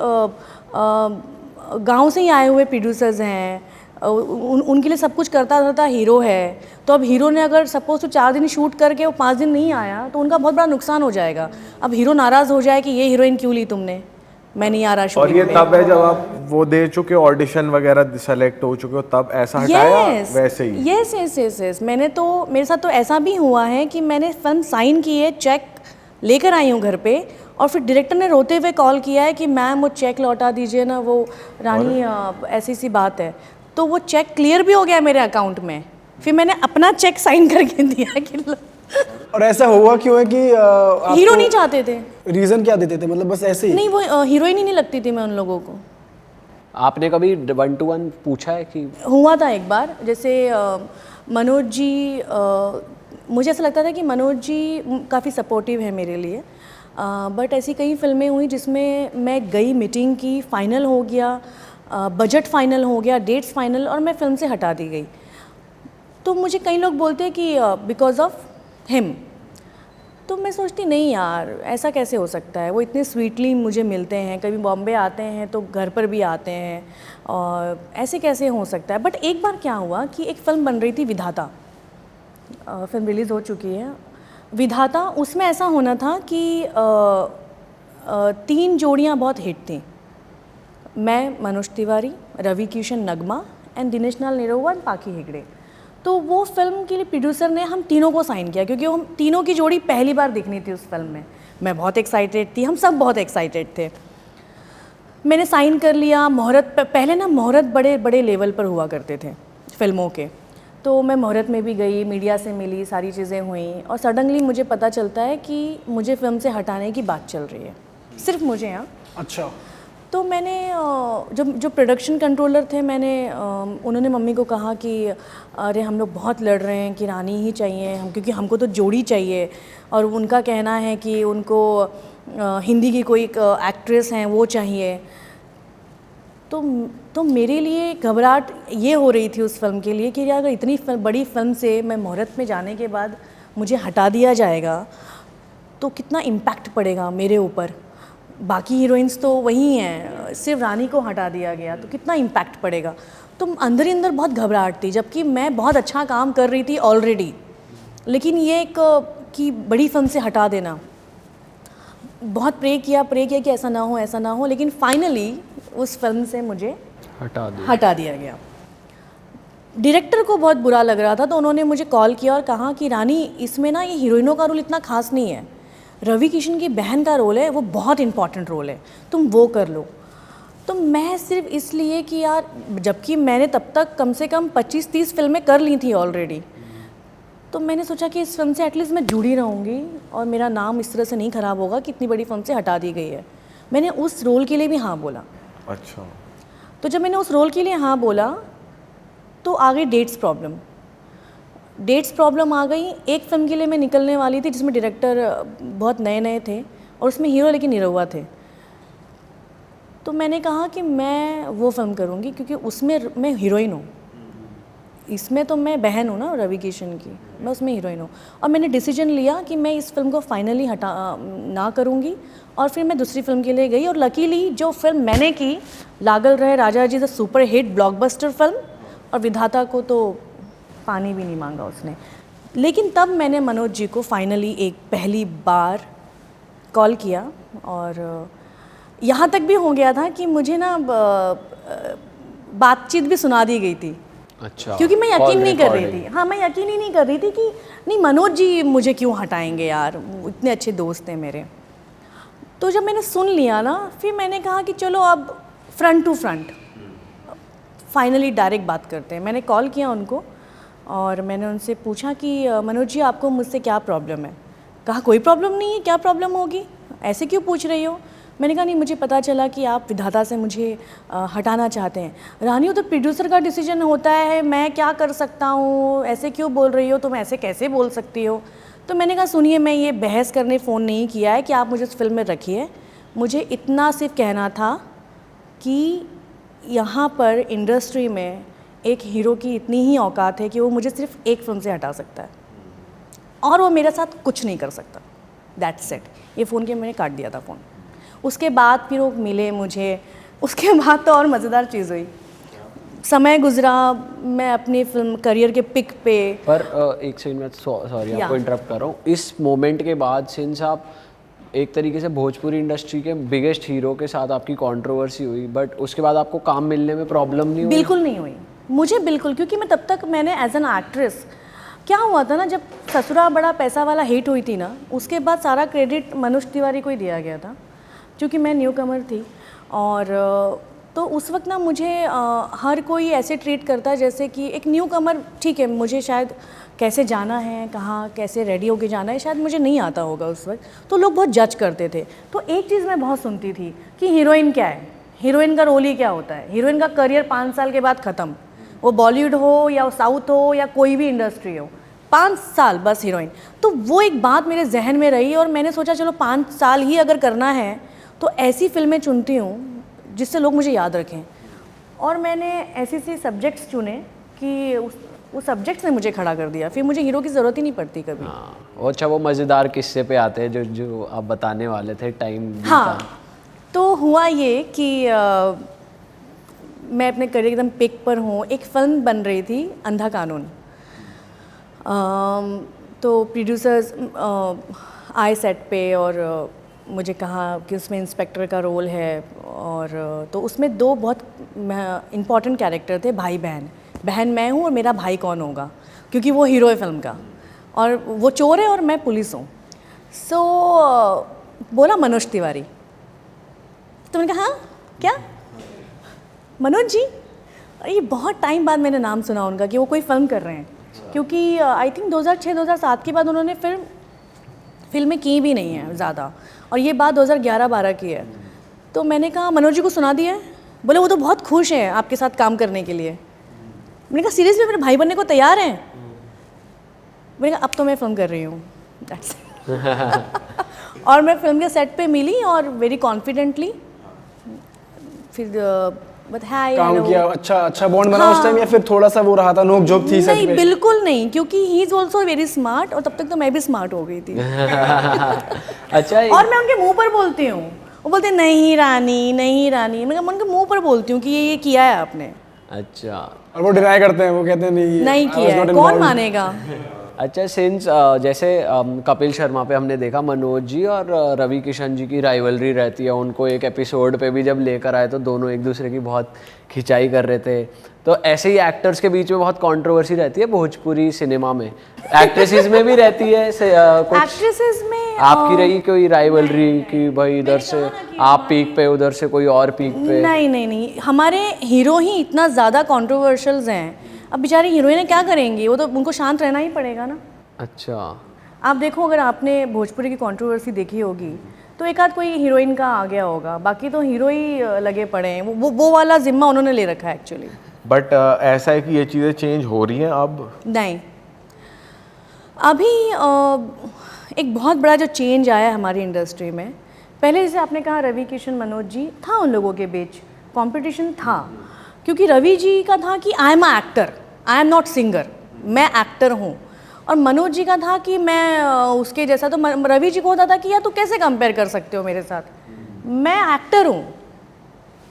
गांव से ही आए हुए प्रोड्यूसर्स हैं। उनके लिए सब कुछ करता रहता हीरो है, तो अब हीरो ने अगर सपोज तो 4 दिन शूट करके वो 5 दिन नहीं आया तो उनका बहुत बड़ा नुकसान हो जाएगा। अब हीरो नाराज़ हो जाए कि ये हीरोइन क्यों ली तुमने, मैं नहीं आ रहा शूटिंग और ये पे। तब है जब आप वो दे चुके हो, ऑडिशन वगैरह सेलेक्ट हो चुके हो, तब ऐसा हटाया? वैसे ही? यस। मैंने तो, मेरे साथ तो ऐसा भी हुआ है कि मैंने फिल्म साइन की है, चेक लेकर आई हूँ घर पे, और फिर डायरेक्टर ने रोते हुए कॉल किया है कि मैम वो चेक लौटा दीजिए ना, वो रानी ऐसी सी बात है। तो वो चेक क्लियर भी हो गया मेरे अकाउंट में, फिर मैंने अपना चेक साइन करके दिया कि और ऐसा हुआ क्यों है कि हीरो नहीं चाहते थे? रीजन क्या देते थे, मतलब बस ऐसे ही? नहीं, वो हीरोइन ही नहीं लगती थी मैं उन लोगों को। आपने कभी 1 to 1 पूछा है कि? हुआ था एक बार, जैसे मनोज जी, मुझे ऐसा लगता था कि मनोज जी काफ़ी सपोर्टिव है मेरे लिए, बट ऐसी कई फिल्में हुई जिसमें मैं गई, मीटिंग की, फाइनल हो गया, बजट फाइनल हो गया, डेट्स फाइनल, और मैं फिल्म से हटा दी गई। तो मुझे कई लोग बोलते हैं कि बिकॉज ऑफ हिम, तो मैं सोचती नहीं यार, ऐसा कैसे हो सकता है। वो इतने स्वीटली मुझे मिलते हैं, कभी बॉम्बे आते हैं तो घर पर भी आते हैं, और ऐसे कैसे हो सकता है। बट एक बार क्या हुआ कि एक फ़िल्म बन रही थी विधाता, फिल्म रिलीज़ हो चुकी है विधाता। उसमें ऐसा होना था कि 3 जोड़ियाँ बहुत हिट थीं, मैं, मनोज तिवारी, रवि किशन नगमा एंड दिनेश लाल निरोवा एंड पाखी हेगड़े। तो वो फिल्म के लिए प्रोड्यूसर ने हम तीनों को साइन किया, क्योंकि हम तीनों की जोड़ी पहली बार दिखनी थी उस फिल्म में। मैं बहुत एक्साइटेड थी, हम सब बहुत एक्साइटेड थे। मैंने साइन कर लिया। मुहूर्त पहले ना मुहूर्त बड़े बड़े लेवल पर हुआ करते थे फिल्मों के, तो मैं मुहूर्त में भी गई, मीडिया से मिली, सारी चीज़ें हुई, और सडनली मुझे पता चलता है कि मुझे फिल्म से हटाने की बात चल रही है, सिर्फ मुझे। यहाँ अच्छा। तो मैंने जो प्रोडक्शन कंट्रोलर थे, मैंने उन्होंने मम्मी को कहा कि अरे हम लोग बहुत लड़ रहे हैं कि रानी ही चाहिए हम, क्योंकि हमको तो जोड़ी चाहिए, और उनका कहना है कि उनको हिंदी की कोई एक्ट्रेस हैं वो चाहिए। तो मेरे लिए घबराहट ये हो रही थी उस फिल्म के लिए कि अगर इतनी बड़ी फिल्म से मैं मुहूर्त में जाने के बाद मुझे हटा दिया जाएगा तो कितना इम्पैक्ट पड़ेगा मेरे ऊपर। बाकी हीरोइंस तो वही हैं, सिर्फ रानी को हटा दिया गया तो कितना इम्पैक्ट पड़ेगा। तो अंदर ही अंदर बहुत घबराहट थी, जबकि मैं बहुत अच्छा काम कर रही थी ऑलरेडी, लेकिन ये एक कि बड़ी फिल्म से हटा देना। बहुत प्रे किया कि ऐसा ना हो, लेकिन फाइनली उस फिल्म से मुझे हटा दिया गया। डायरेक्टर को बहुत बुरा लग रहा था, तो उन्होंने मुझे कॉल किया और कहा कि रानी, इसमें ना ये हीरोइनों का रोल इतना खास नहीं है, रवि किशन की बहन का रोल है, वो बहुत इंपॉर्टेंट रोल है, तुम वो कर लो। तो मैं सिर्फ इसलिए कि यार, जबकि मैंने तब तक कम से कम 25-30 फिल्में कर ली थी ऑलरेडी, तो मैंने सोचा कि इस फिल्म से एटलीस्ट मैं जुड़ी रहूँगी और मेरा नाम इस तरह से नहीं ख़राब होगा कि इतनी बड़ी फिल्म से हटा दी गई है। मैंने उस रोल के लिए भी हाँ बोला। अच्छा। तो जब मैंने उस रोल के लिए हाँ बोला तो आ गई डेट्स प्रॉब्लम आ गई। एक फिल्म के लिए मैं निकलने वाली थी जिसमें डायरेक्टर बहुत नए थे और उसमें हीरो लेकिन निरहुआ थे। तो मैंने कहा कि मैं वो फिल्म करूँगी क्योंकि उसमें मैं हीरोइन हूँ, इसमें तो मैं बहन हूँ ना रवि किशन की, मैं उसमें हीरोइन हूँ। और मैंने डिसीजन लिया कि मैं इस फिल्म को फाइनली ना करूँगी और फिर मैं दूसरी फिल्म के लिए गई। और लकीली जो फिल्म मैंने की लागल रहे Raja ji, the super hit blockbuster film, और विधाता को तो पानी भी नहीं मांगा उसने। लेकिन तब मैंने मनोज जी को फाइनली एक पहली बार कॉल किया और यहाँ तक भी हो गया था कि मुझे ना बातचीत भी सुना दी गई थी। अच्छा, क्योंकि मैं यकीन नहीं कर रही थी, हाँ मैं यकीन ही नहीं कर रही थी कि नहीं मनोज जी मुझे क्यों हटाएंगे यार, वो इतने अच्छे दोस्त हैं मेरे। तो जब मैंने सुन लिया ना, फिर मैंने कहा कि चलो अब front to front finally direct बात करते हैं। मैंने कॉल किया उनको और मैंने उनसे पूछा कि मनोज जी आपको मुझसे क्या प्रॉब्लम है। कहा कोई प्रॉब्लम नहीं है, क्या प्रॉब्लम होगी, ऐसे क्यों पूछ रही हो। मैंने कहा नहीं, मुझे पता चला कि आप विधाता से मुझे हटाना चाहते हैं। रानी वो तो प्रोड्यूसर का डिसीजन होता है, मैं क्या कर सकता हूँ, ऐसे क्यों बोल रही हो, तुम ऐसे कैसे बोल सकती हो। तो मैंने कहा सुनिए, मैं ये बहस करने फ़ोन नहीं किया है कि आप मुझे उस फिल्म में रखिए, मुझे इतना सिर्फ कहना था कि यहाँ पर इंडस्ट्री में एक हीरो की इतनी ही औकात है कि वो मुझे सिर्फ एक फिल्म से हटा सकता है और वो मेरे साथ कुछ नहीं कर सकता। That's it. ये फ़ोन के मैंने काट दिया था फ़ोन। उसके बाद फिर वो मिले मुझे, उसके बाद तो और मज़ेदार चीज़ हुई। समय गुजरा, मैं अपनी फिल्म करियर के पिक पे। पर एक सेकंड में सॉरी आपको इंटरप्ट कर रहा हूँ। इस मोमेंट के बाद सिंस आप एक तरीके से भोजपुरी इंडस्ट्री के बिगेस्ट हीरो के साथ आपकी कंट्रोवर्सी हुई, बट उसके बाद आपको काम मिलने में प्रॉब्लम नहीं हुई? बिल्कुल नहीं हुई मुझे, बिल्कुल। क्योंकि मैं तब तक मैंने एज एन एक्ट्रेस, क्या हुआ था ना, जब ससुरा बड़ा पैसा वाला हिट हुई थी ना, उसके बाद सारा क्रेडिट मनोज तिवारी को ही दिया गया था क्योंकि मैं न्यू कमर थी। और तो उस वक्त ना मुझे हर कोई ऐसे ट्रीट करता है जैसे कि एक न्यू कमर, ठीक है मुझे शायद कैसे जाना है, कहाँ कैसे रेडी होके जाना है शायद मुझे नहीं आता होगा उस वक्त, तो लोग बहुत जज करते थे। तो एक चीज़ मैं बहुत सुनती थी कि हीरोइन क्या है, हीरोइन का रोल ही क्या होता है, हीरोइन का करियर 5 साल के बाद ख़त्म, वो बॉलीवुड हो या साउथ हो या कोई भी इंडस्ट्री हो, 5 साल बस हीरोइन। तो वो एक बात मेरे जहन में रही और मैंने सोचा चलो 5 साल ही अगर करना है तो ऐसी फिल्में चुनती हूँ जिससे लोग मुझे याद रखें। और मैंने ऐसी सब्जेक्ट्स चुने कि उस सब्जेक्ट्स ने मुझे खड़ा कर दिया, फिर मुझे हीरो की ज़रूरत ही नहीं पड़ती कभी। हाँ, अच्छा वो मज़ेदार किस्से पे आते हैं जो आप बताने वाले थे टाइम। हाँ, तो हुआ ये कि मैं अपने करियर एकदम पिक पर हूँ। एक फ़िल्म बन रही थी अंधा कानून, तो प्रोड्यूसर्स आए सेट पे और मुझे कहा कि उसमें इंस्पेक्टर का रोल है। और तो उसमें 2 बहुत इम्पॉर्टेंट कैरेक्टर थे, भाई बहन। बहन मैं हूँ और मेरा भाई कौन होगा, क्योंकि वो हीरो है फिल्म का और वो चोर है और मैं पुलिस हूँ। सो बोला मनोज तिवारी, तो मैंने कहा हाँ क्या मनोज जी। ये बहुत टाइम बाद मैंने नाम सुना उनका कि वो कोई फिल्म कर रहे हैं, क्योंकि आई थिंक 2006-2007 के बाद उन्होंने फिल्में की भी नहीं है ज़्यादा, और ये बात 2011-12 की है। तो मैंने कहा मनोज जी को सुना दिया है। बोले वो तो बहुत खुश हैं आपके साथ काम करने के लिए। मैंने कहा सीरियसली मेरे भाई बनने को तैयार हैं। मैंने कहा अब तो मैं फिल्म कर रही हूँ। और मैं फिल्म के सेट पे मिली और वेरी कॉन्फिडेंटली फिर काम किया। अच्छा बॉन्ड बना उस टाइम, या फिर थोड़ा सा वो रहा था, नोक झोंक थी? नहीं बिल्कुल नहीं, क्योंकि he is also very smart और तब तक तो मैं भी स्मार्ट हो गई थी। अच्छा और मैं उनके मुंह पर बोलती हूँ, वो बोलते नहीं रानी नहीं रानी, मैं उनके मुंह पर बोलती हूँ कि ये किया है आपने। अच्छा, और वो डिनाई करते हैं, वो कहते हैं नहीं किया है, कौन मानेगा। अच्छा सिंस जैसे कपिल शर्मा पे हमने देखा मनोज जी और रवि किशन जी की राइवलरी रहती है, उनको एक एपिसोड पे भी जब लेकर आए तो दोनों एक दूसरे की बहुत खिंचाई कर रहे थे। तो ऐसे ही एक्टर्स के बीच में बहुत कंट्रोवर्सी रहती है भोजपुरी सिनेमा में, एक्ट्रेसेस में भी रहती है कुछ। एक्ट्रेसेस में आपकी रही कोई राइवलरी कि भाई इधर से आप पीक पे, उधर से कोई और पीक पे? नहीं, हमारे हीरो ही इतना ज़्यादा कंट्रोवर्शियल्स हैं, अब बेचारी हीरोइनें क्या करेंगी, वो तो उनको शांत रहना ही पड़ेगा ना। अच्छा, आप देखो अगर आपने भोजपुरी की कंट्रोवर्सी देखी होगी तो एक आध कोई हीरोइन का आ गया होगा, बाकी तो हीरो ही लगे पड़े हैं। वो वाला जिम्मा उन्होंने ले रखा है एक्चुअली। बट ऐसा है कि ये चीज़ें चेंज हो रही हैं अब? नहीं, अभी एक बहुत बड़ा जो चेंज आया है हमारी इंडस्ट्री में पहले जैसे आपने कहा रवि किशन मनोज जी, था उन लोगों के बीच कंपटीशन था, क्योंकि रवि जी का था कि I am a actor, I am not singer, मैं एक्टर हूँ। और मनोज जी का था कि मैं उसके जैसा। तो रवि जी को होता था कि यार तू कैसे कंपेयर कर सकते हो मेरे साथ, मैं एक्टर हूँ,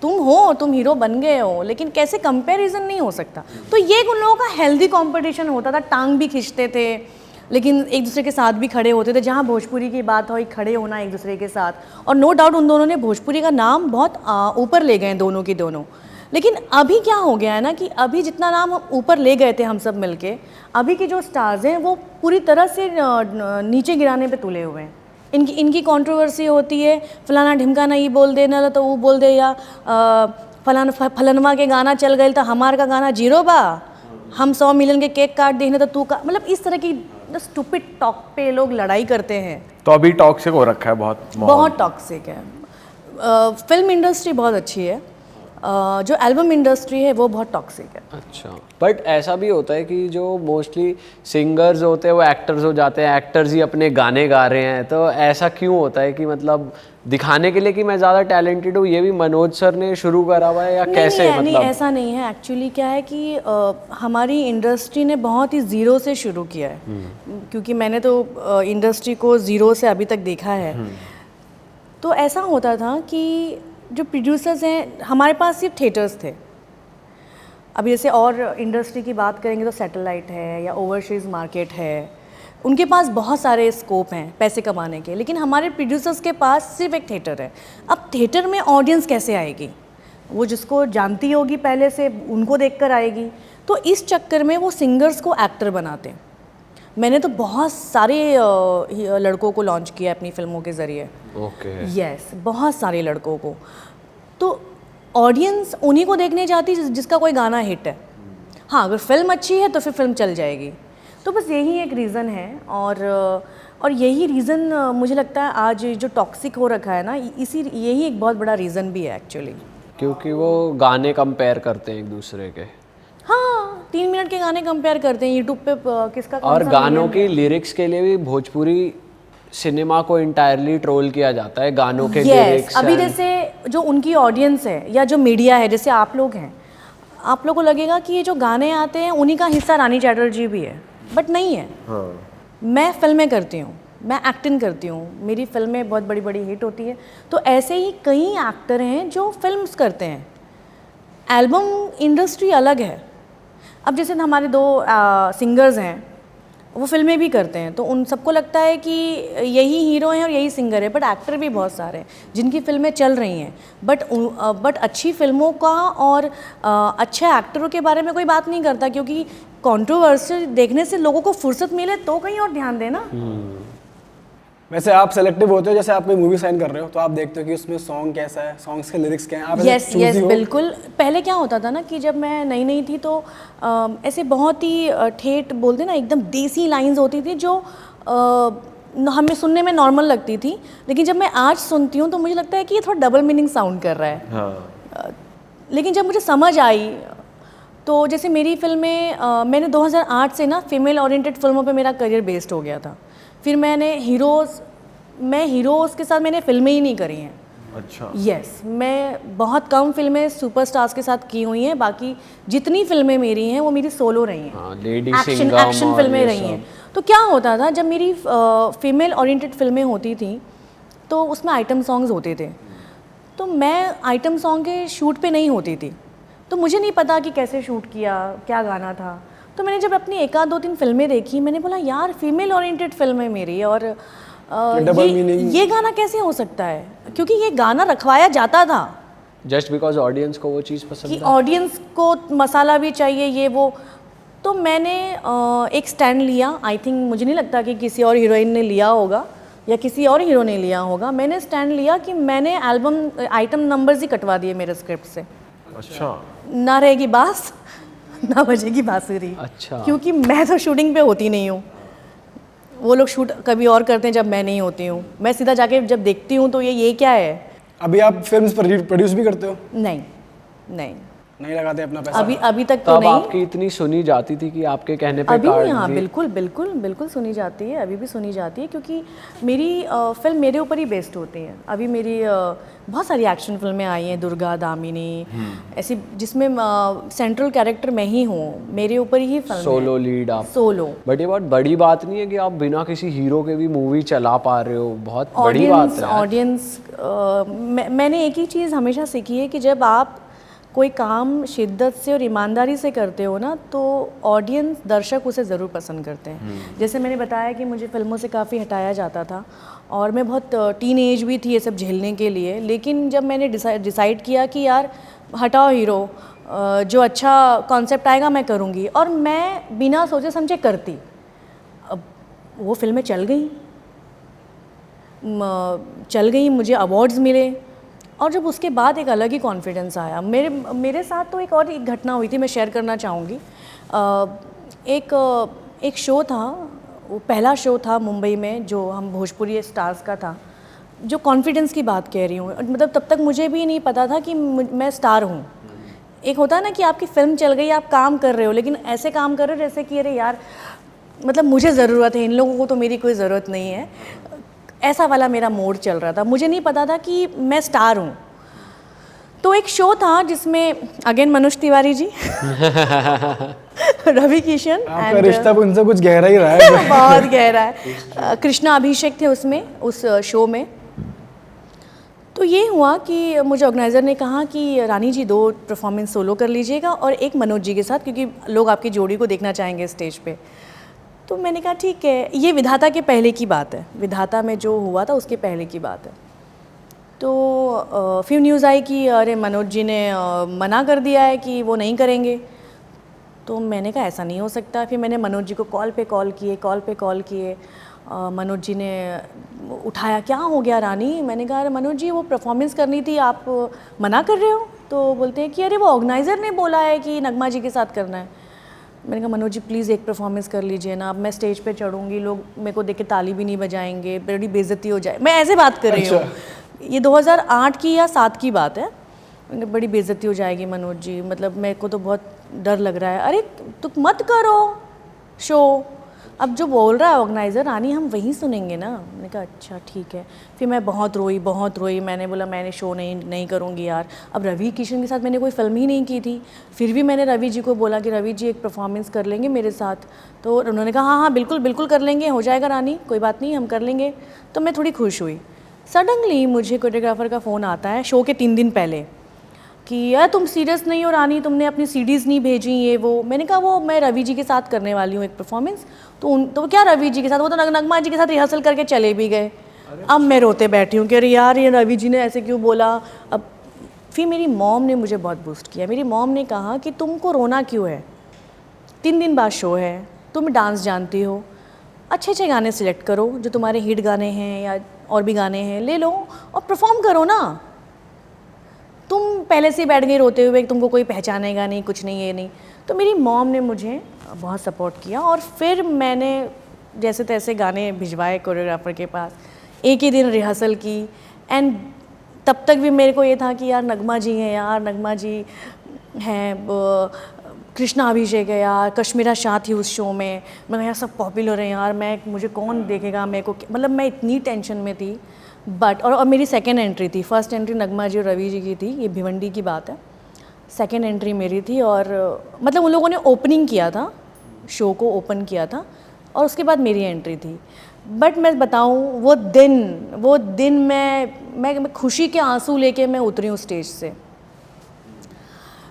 तुम हीरो बन गए हो, लेकिन कैसे कंपैरिजन नहीं हो सकता। तो ये उन लोगों का हेल्दी कंपटीशन होता था, टांग भी खींचते थे लेकिन एक दूसरे के साथ भी खड़े होते थे। जहाँ भोजपुरी की बात हो, खड़े होना एक दूसरे के साथ, और नो डाउट उन दोनों ने भोजपुरी का नाम बहुत ऊपर ले गए दोनों की दोनों। लेकिन अभी क्या हो गया है ना कि अभी जितना नाम ऊपर ले गए थे हम सब मिलके, अभी के जो स्टार्स हैं वो पूरी तरह से नीचे गिराने पे तुले हुए हैं। इनकी कंट्रोवर्सी होती है, फलाना ढिमकाना ये बोल देना तो वो बोल दे, या फलनवा के गाना चल गए तो हमार का गाना 0 बा, हम 100 मिलियन के केक काट देखने तो तू का, मतलब इस तरह की स्टूपिड टॉक पे लोग लड़ाई करते हैं। तो अभी टॉक्सिक हो रखा है बहुत टॉक्सिक है। फिल्म इंडस्ट्री बहुत अच्छी है, जो एल्बम इंडस्ट्री है वो बहुत टॉक्सिक है। अच्छा, बट ऐसा भी होता है कि जो मोस्टली सिंगर्स होते हैं वो एक्टर्स हो जाते हैं, एक्टर्स ही अपने गाने गा रहे हैं, तो ऐसा क्यों होता है कि मतलब दिखाने के लिए कि मैं ज़्यादा टैलेंटेड हूँ, ये भी मनोज सर ने शुरू करा हुआ है या कैसे? नहीं, मतलब नहीं, ऐसा नहीं है। एक्चुअली क्या है कि हमारी इंडस्ट्री ने बहुत ही ज़ीरो से शुरू किया है, क्योंकि मैंने तो इंडस्ट्री को ज़ीरो से अभी तक देखा है। तो ऐसा होता था कि जो प्रोड्यूसर्स हैं, हमारे पास सिर्फ थिएटर्स थे। अभी जैसे और इंडस्ट्री की बात करेंगे तो सैटेलाइट है या ओवरसीज मार्केट है, उनके पास बहुत सारे स्कोप हैं पैसे कमाने के, लेकिन हमारे प्रोड्यूसर्स के पास सिर्फ एक थिएटर है। अब थिएटर में ऑडियंस कैसे आएगी? वो जिसको जानती होगी पहले से उनको देखकर आएगी। तो इस चक्कर में वो सिंगर्स को एक्टर बनाते हैं। मैंने तो बहुत सारे लड़कों को लॉन्च किया अपनी फिल्मों के ज़रिए। ओके, यस, बहुत सारे लड़कों को। तो ऑडियंस उन्हीं को देखने जाती जिसका कोई गाना हिट है। हाँ, अगर फिल्म अच्छी है तो फिर फिल्म चल जाएगी। तो बस यही एक रीज़न है, और यही रीज़न मुझे लगता है आज जो टॉक्सिक हो रखा है ना, यही एक बहुत बड़ा रीज़न भी है एक्चुअली, क्योंकि वो गाने कंपेयर करते हैं एक दूसरे के। हाँ, 3 मिनट के गाने कंपेयर करते हैं यूट्यूब पे, किसका कौन और सा गानों की लिरिक्स के लिए भी भोजपुरी सिनेमा को इंटायरली ट्रोल किया जाता है, गानों के लिरिक्स। अभी जैसे जो उनकी ऑडियंस है या जो मीडिया है, जैसे आप लोग हैं, आप लोग को लगेगा कि ये जो गाने आते हैं उन्हीं का हिस्सा रानी चैटर्जी भी है, बट नहीं है। मैं फिल्में करती हूँ, मैं एक्टिंग करती हूँ, मेरी फिल्में बहुत बड़ी बड़ी हिट होती है। तो ऐसे ही कई एक्टर हैं जो फिल्म्स करते हैं। एल्बम इंडस्ट्री अलग है। अब जैसे हमारे 2 सिंगर्स हैं, वो फिल्में भी करते हैं, तो उन सबको लगता है कि यही हीरो हैं और यही सिंगर है, बट एक्टर भी बहुत सारे हैं जिनकी फिल्में चल रही हैं। बट अच्छी फिल्मों का और अच्छे एक्टरों के बारे में कोई बात नहीं करता, क्योंकि कंट्रोवर्सी देखने से लोगों को फुर्सत मिले तो कहीं और ध्यान देना। वैसे आप सेलेक्टिव होते हो, जैसे आप कोई मूवी साइन कर रहे हो तो आप देखते हो कि उसमें सॉन्ग कैसा है, सॉन्ग्स के लिरिक्स क्या हैं, आप यस बिल्कुल। पहले क्या होता था ना कि जब मैं नई थी तो ऐसे बहुत ही ठेठ बोलते ना, एकदम देसी लाइंस होती थी जो हमें सुनने में नॉर्मल लगती थी, लेकिन जब मैं आज सुनती हूँ तो मुझे लगता है कि ये थोड़ा डबल मीनिंग साउंड कर रहा है। हाँ। लेकिन जब मुझे समझ आई, तो जैसे मेरी फिल्में मैंने 2008 से ना फीमेल ओरिएंटेड फिल्मों पे मेरा करियर बेस्ड हो गया था। फिर मैं हीरोज़ के साथ मैंने फिल्में ही नहीं करी हैं। अच्छा। यस, मैं बहुत कम फिल्में सुपरस्टार्स के साथ की हुई हैं, बाकी जितनी फिल्में मेरी हैं वो मेरी सोलो रही हैं, एक्शन फिल्में रही हैं। तो क्या होता था, जब मेरी फीमेल ओरिएंटेड फिल्में होती थी तो उसमें आइटम सॉन्ग्स होते थे, तो मैं आइटम सॉन्ग के शूट पे नहीं होती थी, तो मुझे नहीं पता कि कैसे शूट किया, क्या गाना था। तो मैंने जब अपनी 1-2-3 फिल्में देखी, मैंने बोला यार फीमेल ओरिएंटेड फिल्म है मेरी, और ये गाना कैसे हो सकता है, क्योंकि ये गाना रखवाया जाता था जस्ट बिकॉज ऑडियंस को वो चीज़ पसंद है, ऑडियंस को मसाला भी चाहिए ये वो। तो मैंने एक स्टैंड लिया। आई थिंक, मुझे नहीं लगता कि किसी और हीरोइन ने लिया होगा या किसी और हीरो ने लिया होगा। मैंने स्टैंड लिया कि मैंने एल्बम आइटम नंबर्स ही कटवा दिए मेरे स्क्रिप्ट से। अच्छा। ना रहेगी बास ना बजेगी बांसुरी। अच्छा। क्योंकि मैं तो शूटिंग पे होती नहीं हूँ, वो लोग शूट कभी और करते हैं जब मैं नहीं होती हूँ। मैं सीधा जाके जब देखती हूँ तो ये क्या है। अभी आप फिल्म्स प्रोड्यूस भी करते हो? नहीं नहीं। नहीं लगाते अपना पैसा? अभी तक तो तब नहीं। आपकी इतनी सुनी जाती थी कि आपके कहने पे अभी भी कार्ड हाँ, दिए? बिल्कुल बिल्कुल बिल्कुल सुनी जाती है, अभी भी सुनी जाती है, क्योंकि मेरी फिल्म मेरे ऊपर ही बेस्ड होती है। अभी मेरी बहुत सारी एक्शन फिल्में आई हैं, दुर्गा, दामिनी, ऐसी जिसमें सेंट्रल कैरेक्टर मैं ही हूँ, मेरे ऊपर ही फिल्म सोलो लीड आप। सोलो। बट ये बहुत बड़ी बात नहीं है कि आप बिना किसी हीरो के भी मूवी चला पा रहे हो, बहुत बड़ी बात है। ऑडियंस मैंने एक ही चीज़ हमेशा सीखी है कि जब आप कोई काम शिद्दत से और ईमानदारी से करते हो ना, तो ऑडियंस, दर्शक उसे ज़रूर पसंद करते हैं। जैसे मैंने बताया कि मुझे फिल्मों से काफ़ी हटाया जाता था और मैं बहुत टीन एज भी थी ये सब झेलने के लिए, लेकिन जब मैंने डिसाइड किया कि यार हटाओ हीरो, जो अच्छा कॉन्सेप्ट आएगा मैं करूँगी, और मैं बिना सोचे समझे करती। अब वो फिल्में चल गई, मुझे अवार्ड्स मिले, और जब उसके बाद एक अलग ही कॉन्फिडेंस आया। मेरे साथ तो एक घटना हुई थी, मैं शेयर करना चाहूँगी। एक शो था, वो पहला शो था मुंबई में जो हम भोजपुरी स्टार्स का था, जो कॉन्फिडेंस की बात कह रही हूँ। मतलब तब तक मुझे भी नहीं पता था कि मैं स्टार हूँ। एक होता है ना कि आपकी फिल्म चल गई, आप काम कर रहे हो, लेकिन ऐसे काम कर रहे हो जैसे कि अरे यार, मतलब मुझे ज़रूरत है, इन लोगों को तो मेरी कोई ज़रूरत नहीं है, ऐसा वाला मेरा मोड चल रहा था। मुझे नहीं पता था कि मैं स्टार हूँ। तो एक शो था जिसमें अगेन मनोज तिवारी जी रवि किशन, आपका रिश्ता उनसे कुछ गहरा ही रहा है। बहुत गहरा है। कृष्णा अभिषेक थे उसमें, उस शो में। तो ये हुआ कि मुझे ऑर्गेनाइज़र ने कहा कि रानी जी 2 परफॉर्मेंस सोलो कर लीजिएगा और एक मनोज जी के साथ, क्योंकि लोग आपकी जोड़ी को देखना चाहेंगे स्टेज पे। तो मैंने कहा ठीक है। ये विधाता के पहले की बात है, विधाता में जो हुआ था उसके पहले की बात है। तो फिर न्यूज़ आई कि अरे मनोज जी ने मना कर दिया है कि वो नहीं करेंगे। तो मैंने कहा ऐसा नहीं हो सकता। फिर मैंने मनोज जी को कॉल पे कॉल किए। मनोज जी ने उठाया, क्या हो गया रानी? मैंने कहा अरे मनोज जी वो परफॉर्मेंस करनी थी, आप मना कर रहे हो? तो बोलते हैं कि अरे वो ऑर्गेनाइज़र ने बोला है कि नगमा जी के साथ करना है। मैंने कहा मनोज जी प्लीज़ एक परफॉर्मेंस कर लीजिए ना, अब मैं स्टेज पे चढ़ूँगी, लोग मेरे को देख के ताली भी नहीं बजाएंगे, बड़ी बेइज्जती हो जाए। मैं ऐसे बात कर रही हूँ। ये 2008 की या 7 की बात है। बड़ी बेइज्जती हो जाएगी मनोज जी, मतलब मेरे को तो बहुत डर लग रहा है। अरे तुम मत करो शो, अब जो बोल रहा है ऑर्गेनाइज़र रानी हम वही सुनेंगे ना। मैंने कहा अच्छा ठीक है। फिर मैं बहुत रोई। मैंने बोला मैंने शो नहीं करूँगी यार। अब रवि किशन के साथ मैंने कोई फिल्म ही नहीं की थी। फिर भी मैंने रवि जी को बोला कि रवि जी एक परफॉर्मेंस कर लेंगे मेरे साथ? तो उन्होंने कहा हाँ बिल्कुल कर लेंगे, हो जाएगा रानी, कोई बात नहीं, हम कर लेंगे। तो मैं थोड़ी खुश हुई। सडनली मुझे कोरियोग्राफर का फ़ोन आता है शो के 3 दिन पहले कि यार तुम सीरियस नहीं हो रानी, तुमने अपनी सीडीज़ नहीं भेजी, ये वो। मैंने कहा वो मैं रवि जी के साथ करने वाली हूँ एक परफॉर्मेंस। तो क्या रवि जी के साथ? वो तो नगमा जी के साथ रिहर्सल करके चले भी गए। अब मैं रोते बैठी हूँ कि अरे यार ये रवि जी ने ऐसे क्यों बोला। अब फिर मेरी मॉम ने मुझे बहुत बूस्ट किया। मेरी मॉम ने कहा कि तुमको रोना क्यों है, 3 दिन बाद शो है, तुम डांस जानती हो, अच्छे गाने सिलेक्ट करो जो तुम्हारे हिट गाने हैं या और भी गाने हैं, ले लो और परफॉर्म करो ना। तुम पहले से बैठ गई रोते हुए, तुमको कोई पहचानेगा नहीं, कुछ नहीं, ये नहीं। तो मेरी मॉम ने मुझे बहुत सपोर्ट किया और फिर मैंने जैसे तैसे गाने भिजवाए कोरियोग्राफर के पास, एक ही दिन रिहर्सल की। एंड तब तक भी मेरे को ये था कि यार नगमा जी हैं, यार नगमा जी हैं, कृष्णा अभिषेक है यार, कश्मीरा शाह थी उस शो में, मैं यार सब पॉपुलर हैं यार, मुझे कौन देखेगा, मेरे को मतलब मैं इतनी टेंशन में थी। बट और मेरी सेकेंड एंट्री थी, फर्स्ट एंट्री नगमा जी और रवि जी की थी, ये भिवंडी की बात है। सेकेंड एंट्री मेरी थी और मतलब उन लोगों ने ओपनिंग किया था, शो को ओपन किया था और उसके बाद मेरी एंट्री थी। बट मैं बताऊं वो दिन मैं खुशी के आंसू लेके मैं उतरी हूँ स्टेज से।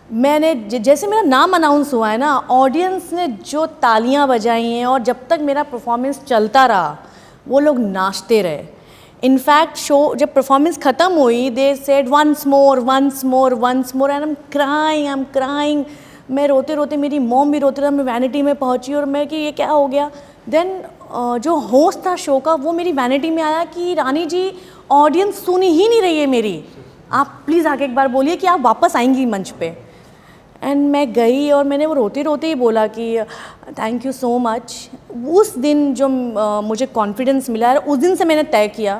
मैंने जैसे मेरा नाम अनाउंस हुआ है ना, ऑडियंस ने जो तालियां बजाई हैं और जब तक मेरा परफॉर्मेंस चलता रहा वो लोग नाचते रहे। इनफैक्ट शो जब परफॉर्मेंस ख़त्म हुई, they said once more and I am crying. मैं रोते रोते, मेरी मॉम भी रोते रहा, मैं वैनिटी में पहुंची और मैं कि ये क्या हो गया। देन जो होस्ट था शो का वो मेरी वैनिटी में आया कि रानी जी ऑडियंस सुनी ही नहीं रही है मेरी, आप प्लीज़ आके एक बार बोलिए कि आप वापस आएंगी मंच पे। एंड मैं गई और मैंने वो रोते रोते ही बोला कि थैंक यू सो मच। उस दिन जो मुझे कॉन्फिडेंस मिला है, उस दिन से मैंने तय किया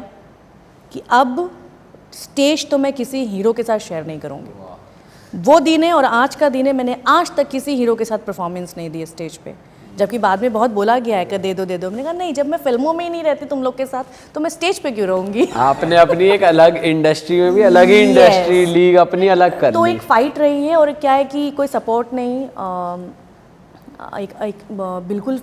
कि अब स्टेज तो मैं किसी हीरो के साथ शेयर नहीं करूँगी। वो दिन है और आज का दिन है, मैंने आज तक किसी हीरो के साथ परफॉर्मेंस नहीं दी स्टेज पे, जबकि बाद में बहुत बोला गया है कि दे दो। मैंने कहा नहीं, जब मैं फिल्मों में ही नहीं रहती तुम लोग के साथ तो मैं स्टेज पे क्यों रहूँगी। आपने अपनी एक अलग इंडस्ट्री में भी अलग ही इंडस्ट्री लीग अपनी अलग कर तो ली। एक फाइट रही है और क्या है कि कोई सपोर्ट नहीं, एक बिल्कुल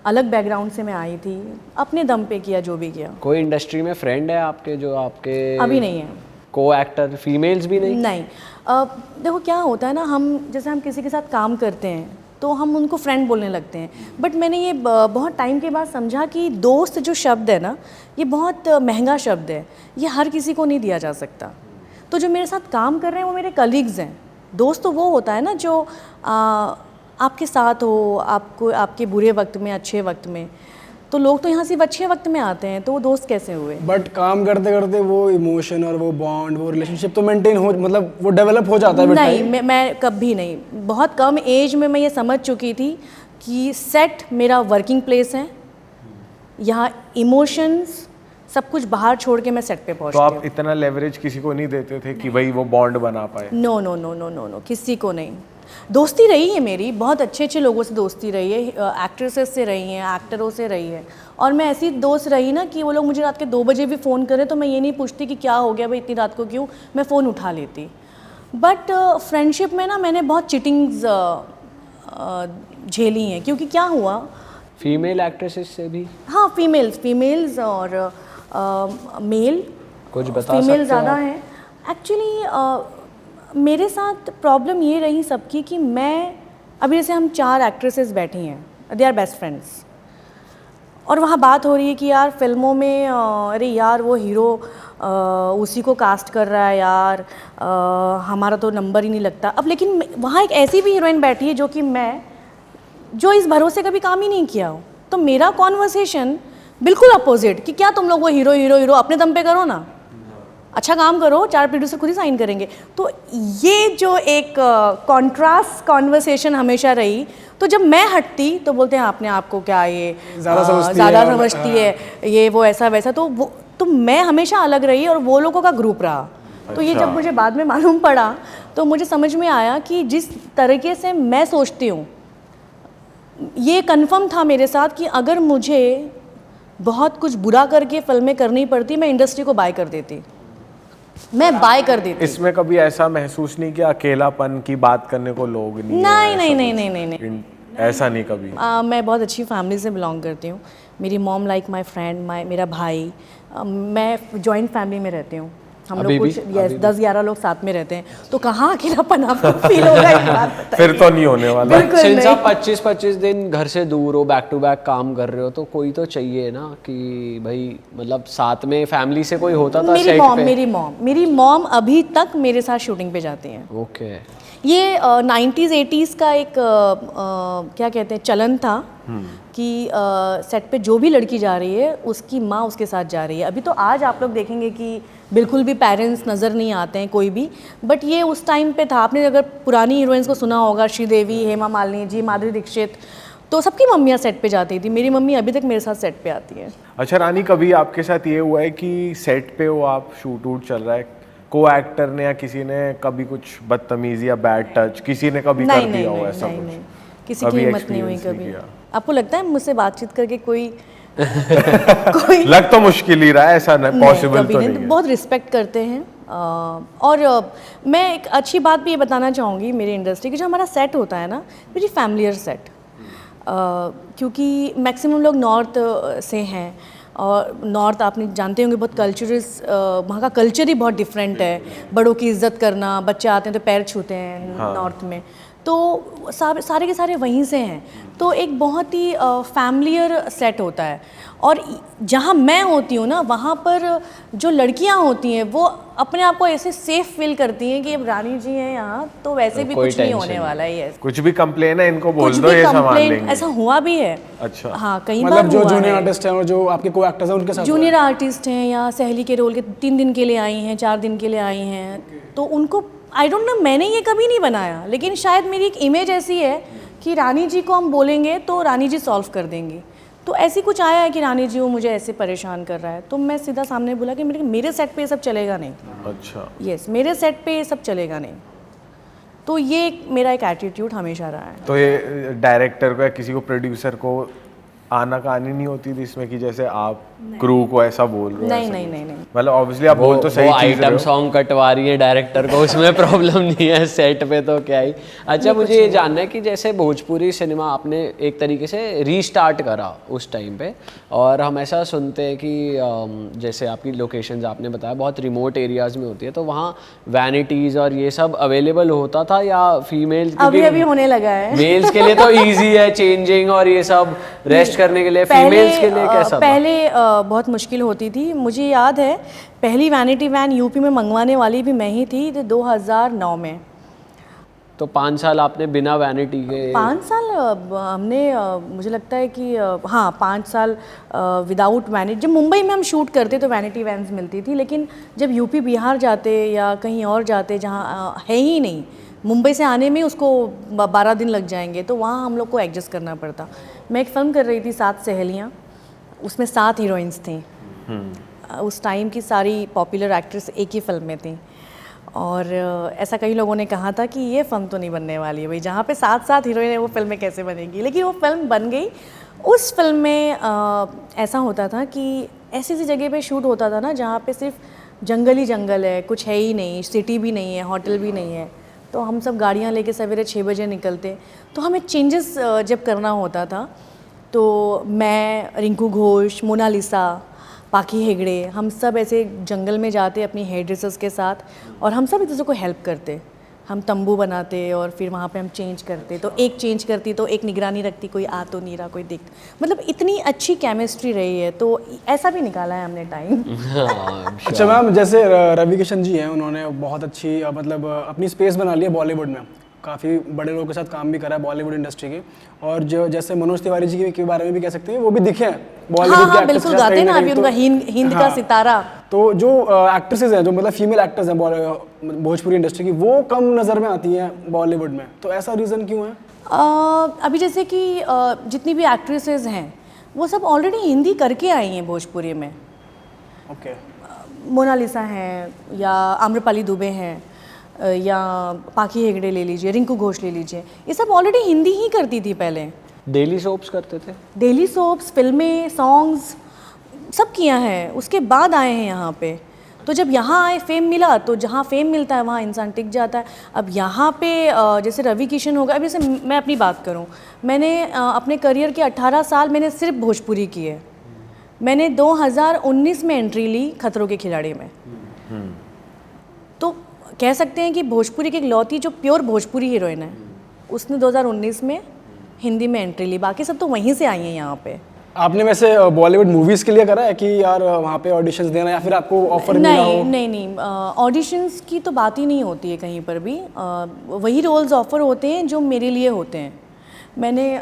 अलग बैकग्राउंड से मैं आई थी, अपने दम पे किया जो भी किया। कोई इंडस्ट्री में फ्रेंड है आपके जो आपके अभी नहीं है। को एक्टर फीमेल्स भी नहीं? नहीं, देखो क्या होता है ना, हम किसी के साथ काम करते हैं तो हम उनको फ्रेंड बोलने लगते हैं, बट मैंने ये बहुत टाइम के बाद समझा कि दोस्त जो शब्द है ना, ये बहुत महंगा शब्द है, ये हर किसी को नहीं दिया जा सकता। तो जो मेरे साथ काम कर रहे हैं वो मेरे कलीग्स हैं। दोस्त तो वो होता है ना जो आपके साथ हो, आपको आपके बुरे वक्त में, अच्छे वक्त में। तो लोग तो यहाँ सिर्फ अच्छे वक्त में आते हैं, तो वो दोस्त कैसे हुए? बट काम करते करते वो इमोशन और वो बॉन्ड, वो रिलेशनशिप तो मेंटेन हो, मतलब वो डेवलप हो जाता है with नहीं, time? मैं कभी नहीं। बहुत कम एज में मैं ये समझ चुकी थी कि सेट मेरा वर्किंग प्लेस है, यहाँ इमोशंस सब कुछ बाहर छोड़ के मैं सेट पे तो पहुँचती आप हूँ। इतना लेवरेज किसी को नहीं देते थे कि भाई वो बॉन्ड बना पाए? No no no no no no, किसी को नहीं। दोस्ती रही है मेरी, बहुत अच्छे अच्छे लोगों से दोस्ती रही है, एक्ट्रेसेस से रही हैं, एक्टरों से रही है, और मैं ऐसी दोस्त रही ना कि वो लोग मुझे रात के 2 बजे भी फ़ोन करें तो मैं ये नहीं पूछती कि क्या हो गया भाई इतनी रात को क्यों, मैं फ़ोन उठा लेती। बट फ्रेंडशिप में ना मैंने बहुत चिटिंग्स झेली हैं, क्योंकि क्या हुआ, फीमेल एक्ट्रेसेस से भी? हाँ, फीमेल्स और मेल, कुछ बता सकते फीमेल हो ज़्यादा आप? हैं एक्चुअली। मेरे साथ प्रॉब्लम ये रही सबकी कि मैं, अभी जैसे हम 4 एक्ट्रेसेस बैठी हैं, दे आर बेस्ट फ्रेंड्स, और वहाँ बात हो रही है कि यार फिल्मों में अरे यार वो हीरो उसी को कास्ट कर रहा है यार, हमारा तो नंबर ही नहीं लगता। अब लेकिन वहाँ एक ऐसी भी हीरोइन बैठी है जो कि मैं, जो इस भरोसे कभी काम ही नहीं किया हो, तो मेरा कॉन्वर्सेशन बिल्कुल अपोजिट कि क्या तुम लोग वो हीरो हीरो हीरो अपने दम पे करो ना, अच्छा काम करो, 4 प्रोड्यूसर खुद ही साइन करेंगे। तो ये जो एक कॉन्ट्रास्ट कॉन्वर्सेशन हमेशा रही, तो जब मैं हटती तो बोलते हैं आपने आपको क्या ये ज़्यादा समझती है, ये वो ऐसा वैसा, तो मैं हमेशा अलग रही और वो लोगों का ग्रुप रहा। तो ये जब मुझे बाद में मालूम पड़ा तो मुझे समझ में आया कि जिस तरीके से मैं सोचती हूँ, ये कंफर्म था मेरे साथ कि अगर मुझे बहुत कुछ बुरा करके फिल्में करनी पड़ती, मैं इंडस्ट्री को बाय कर देती, मैं बाय कर देती। इसमें कभी ऐसा महसूस नहीं किया अकेलापन की बात करने को लोग नहीं है, नहीं, ऐसा नहीं कभी? मैं बहुत अच्छी फैमिली से बिलोंग करती हूँ। मेरी मॉम लाइक माय फ्रेंड, मेरा भाई, मैं जॉइंट फैमिली में रहती हूँ। हम लोग कुछ 10-11 लोग साथ में रहते हैं, तो कहाँ अकेलापन आपको फील होगा ये बात बताइए। फिर तो नहीं होने वाला। सिंस आप 25-25 दिन घर से दूर हो, बैक टू बैक काम कर रहे हो, तो कोई तो चाहिए ना कि भाई, मतलब साथ में फैमिली से कोई होता था सेट पे? मेरी मॉम अभी तक मेरे साथ शूटिंग पे जाती हैं। ओके। ये 90s 80s का एक क्या कहते हैं चलन था कि सेट पे जो भी लड़की जा रही है उसकी माँ उसके साथ जा रही है। अभी तो आज आप लोग देखेंगे कि बिल्कुल भी पेरेंट्स नज़र नहीं आते हैं कोई भी, बट ये उस टाइम पे था। आपने अगर पुरानी हीरोइंस को सुना होगा, श्रीदेवी, हेमा मालिनी जी, माधुरी दीक्षित, तो सबकी मम्मियाँ सेट पे जाती थी। मेरी मम्मी अभी तक मेरे साथ सेट पे आती है। अच्छा रानी, कभी आपके साथ ये हुआ है कि सेट पे हो आप, शूट वूट चल रहा है, को एक्टर ने या किसी ने कभी कुछ बदतमीजी या बैड टच किसी ने कभी कर दिया हो ऐसा? नहीं, किसी की हिम्मत नहीं हुई कभी। आपको लगता है मुझसे बातचीत करके कोई लग तो मुश्किल ही रहा है, ऐसा पॉसिबल तो नहीं है। बहुत रिस्पेक्ट करते हैं। और मैं एक अच्छी बात भी ये बताना चाहूँगी मेरी इंडस्ट्री की, जो हमारा सेट होता है ना, वेरी फैमिलियर सेट, क्योंकि मैक्सिमम लोग नॉर्थ से हैं, और नॉर्थ आपने जानते होंगे बहुत कल्चरस, वहाँ का कल्चर ही बहुत डिफरेंट है। बड़ों की इज्जत करना, बच्चे आते हैं तो पैर छूते हैं नॉर्थ में, तो सारे के सारे वहीं से हैं। तो एक बहुत ही फैमिलियर सेट होता है। और जहाँ मैं होती हूँ ना, वहाँ पर जो लड़कियाँ होती हैं वो अपने आप को ऐसे सेफ फील करती हैं कि अब रानी जी हैं यहाँ, तो वैसे भी कुछ नहीं होने वाला है। कुछ भी कंप्लेन है इनको बोल दो, ये संभाल लेंगे। ऐसा हुआ भी है। अच्छा। हाँ, कई बार मतलब जो जूनियर आर्टिस्ट हैं और जो आपके को एक्टर्स हैं उनके साथ जूनियर आर्टिस्ट हैं या सहेली के रोल के 3 दिन के लिए आई हैं, 4 दिन के लिए आई हैं, तो उनको आई डोंट नो, मैंने ये कभी नहीं बनाया, लेकिन शायद मेरी एक इमेज ऐसी है कि रानी जी को हम बोलेंगे तो रानी जी सॉल्व कर देंगी। तो ऐसी कुछ आया है कि रानी जी वो मुझे ऐसे परेशान कर रहा है, तो मैं सीधा सामने बोला कि मेरे सेट पे ये सब चलेगा नहीं। अच्छा। यस, मेरे सेट पे ये सब चलेगा नहीं। तो ये मेरा एक एटीट्यूड हमेशा रहा है। तो ये डायरेक्टर को या किसी को प्रोड्यूसर को आना कहानी नहीं होती थी इसमें कि जैसे आप क्रू को ऐसा बोल रहे हो? नहीं। मतलब ऑब्वियसली आप बोल तो सही चीज रहे आइटम हो। सॉन्ग कटवा रही है डायरेक्टर को, उसमें प्रॉब्लम नहीं है, सेट पे तो क्या ही। अच्छा, मुझे ये जानना है कि जैसे भोजपुरी सिनेमा आपने एक तरीके से रीस्टार्ट करा उस टाइम पे, और हम ऐसा सुनते हैं कि जैसे आपकी लोकेशंस आपने बताया बहुत रिमोट एरियाज में होती है, तो वहाँ वैनिटीज़ और ये सब अवेलेबल होता था या फीमेल? अभी होने लगा है। मेल्स के लिए तो ईजी है चेंजिंग और ये सब रेस्ट करने के लिए, फीमेल्स के लिए कैसा था? पहले बहुत मुश्किल होती थी। मुझे याद है पहली वैनिटी वैन यूपी में मंगवाने वाली भी मैं ही थी, 2009 में। तो 5 साल आपने बिना वैनिटी के? 5 साल हमने मुझे लगता है कि हाँ 5 साल विदाउट वैनिटी। जब मुंबई में हम शूट करते तो वैनिटी वैन्स मिलती थी, लेकिन जब यूपी बिहार जाते या कहीं और जाते जहाँ है ही नहीं, मुंबई से आने में उसको 12 दिन लग जाएंगे, तो वहाँ हम लोग को एडजस्ट करना पड़ता। मैं एक फ़िल्म कर रही थी 7 सहेलियाँ, उसमें 7 हीरोइंस थी। उस टाइम की सारी पॉपुलर एक्ट्रेस एक ही फिल्म में थी, और ऐसा कई लोगों ने कहा था कि ये फिल्म तो नहीं बनने वाली है भाई, जहाँ पे 7 हीरोइन है वो फिल्म में कैसे बनेगी। लेकिन वो फिल्म बन गई। उस फिल्म में ऐसा होता था कि ऐसी जगह पे शूट होता था ना जहाँ पे सिर्फ जंगल ही जंगल है, कुछ है ही नहीं, सिटी भी नहीं है, होटल भी नहीं है। तो हम सब गाड़ियाँ लेके सवेरे 6 बजे निकलते। तो हमें चेंजेस जब करना होता था तो मैं, रिंकू घोष, मोनालिसा, पाखी हेगड़े, हम सब ऐसे जंगल में जाते अपनी हेयर ड्रेसर्स के साथ, और हम सब एक दूसरे को हेल्प करते। हम तंबू बनाते और फिर वहाँ पे हम चेंज करते। तो एक चेंज करती तो एक निगरानी रखती, कोई आ तो नहीं रहा, कोई दिख, मतलब इतनी अच्छी केमिस्ट्री रही है। तो ऐसा भी निकाला है हमने टाइम। अच्छा मैम, जैसे रवि किशन जी हैं, उन्होंने बहुत अच्छी मतलब अपनी स्पेस बना ली है बॉलीवुड में, काफ़ी बड़े लोगों के साथ काम भी करा है बॉलीवुड इंडस्ट्री के। और जो जैसे मनोज तिवारी जी के बारे में भी कह सकते हैं, वो भी दिखे हैं बॉलीवुड के एक्टर्स। बिल्कुल गाते हैं ना अभी, उनका हिंद का सितारा। तो जो एक्ट्रेसेस हैं, जो मतलब फीमेल एक्टर्स हैं भोजपुरी इंडस्ट्री की, वो कम नज़र में आती हैं बॉलीवुड में, तो ऐसा रीज़न क्यों है? अभी जैसे कि जितनी भी एक्ट्रेसेस हैं वो सब ऑलरेडी हिंदी करके आई हैं भोजपुरी में। ओके। मोनालिसा हैं या आम्रपाली दुबे हैं या पाखी हेगड़े ले लीजिए, रिंकू घोष ले लीजिए, ये सब ऑलरेडी हिंदी ही करती थी पहले। डेली सोप्स करते थे, डेली सोप्स, फिल्में, सॉन्ग्स सब किया है, उसके बाद आए हैं यहाँ पे। तो जब यहाँ आए, फेम मिला, तो जहाँ फेम मिलता है वहाँ इंसान टिक जाता है। अब यहाँ पे जैसे रवि किशन होगा, अब जैसे मैं अपनी बात करूँ, मैंने अपने करियर के 18 साल मैंने सिर्फ भोजपुरी की है। मैंने 2019 में एंट्री ली खतरों के खिलाड़ी में। तो कह सकते हैं कि भोजपुरी की इकलौती जो प्योर भोजपुरी हीरोइन है, उसने 2019 में हिंदी में एंट्री ली, बाकी सब तो वहीं से आई हैं यहाँ पे। आपने वैसे बॉलीवुड मूवीज़ के लिए करा है कि यार वहाँ पे ऑडिशंस देना, या फिर आपको ऑफर मिला हो? नहीं, ऑडिशंस की तो बात ही नहीं होती है कहीं पर भी। वही रोल्स ऑफ़र होते हैं जो मेरे लिए होते हैं। मैंने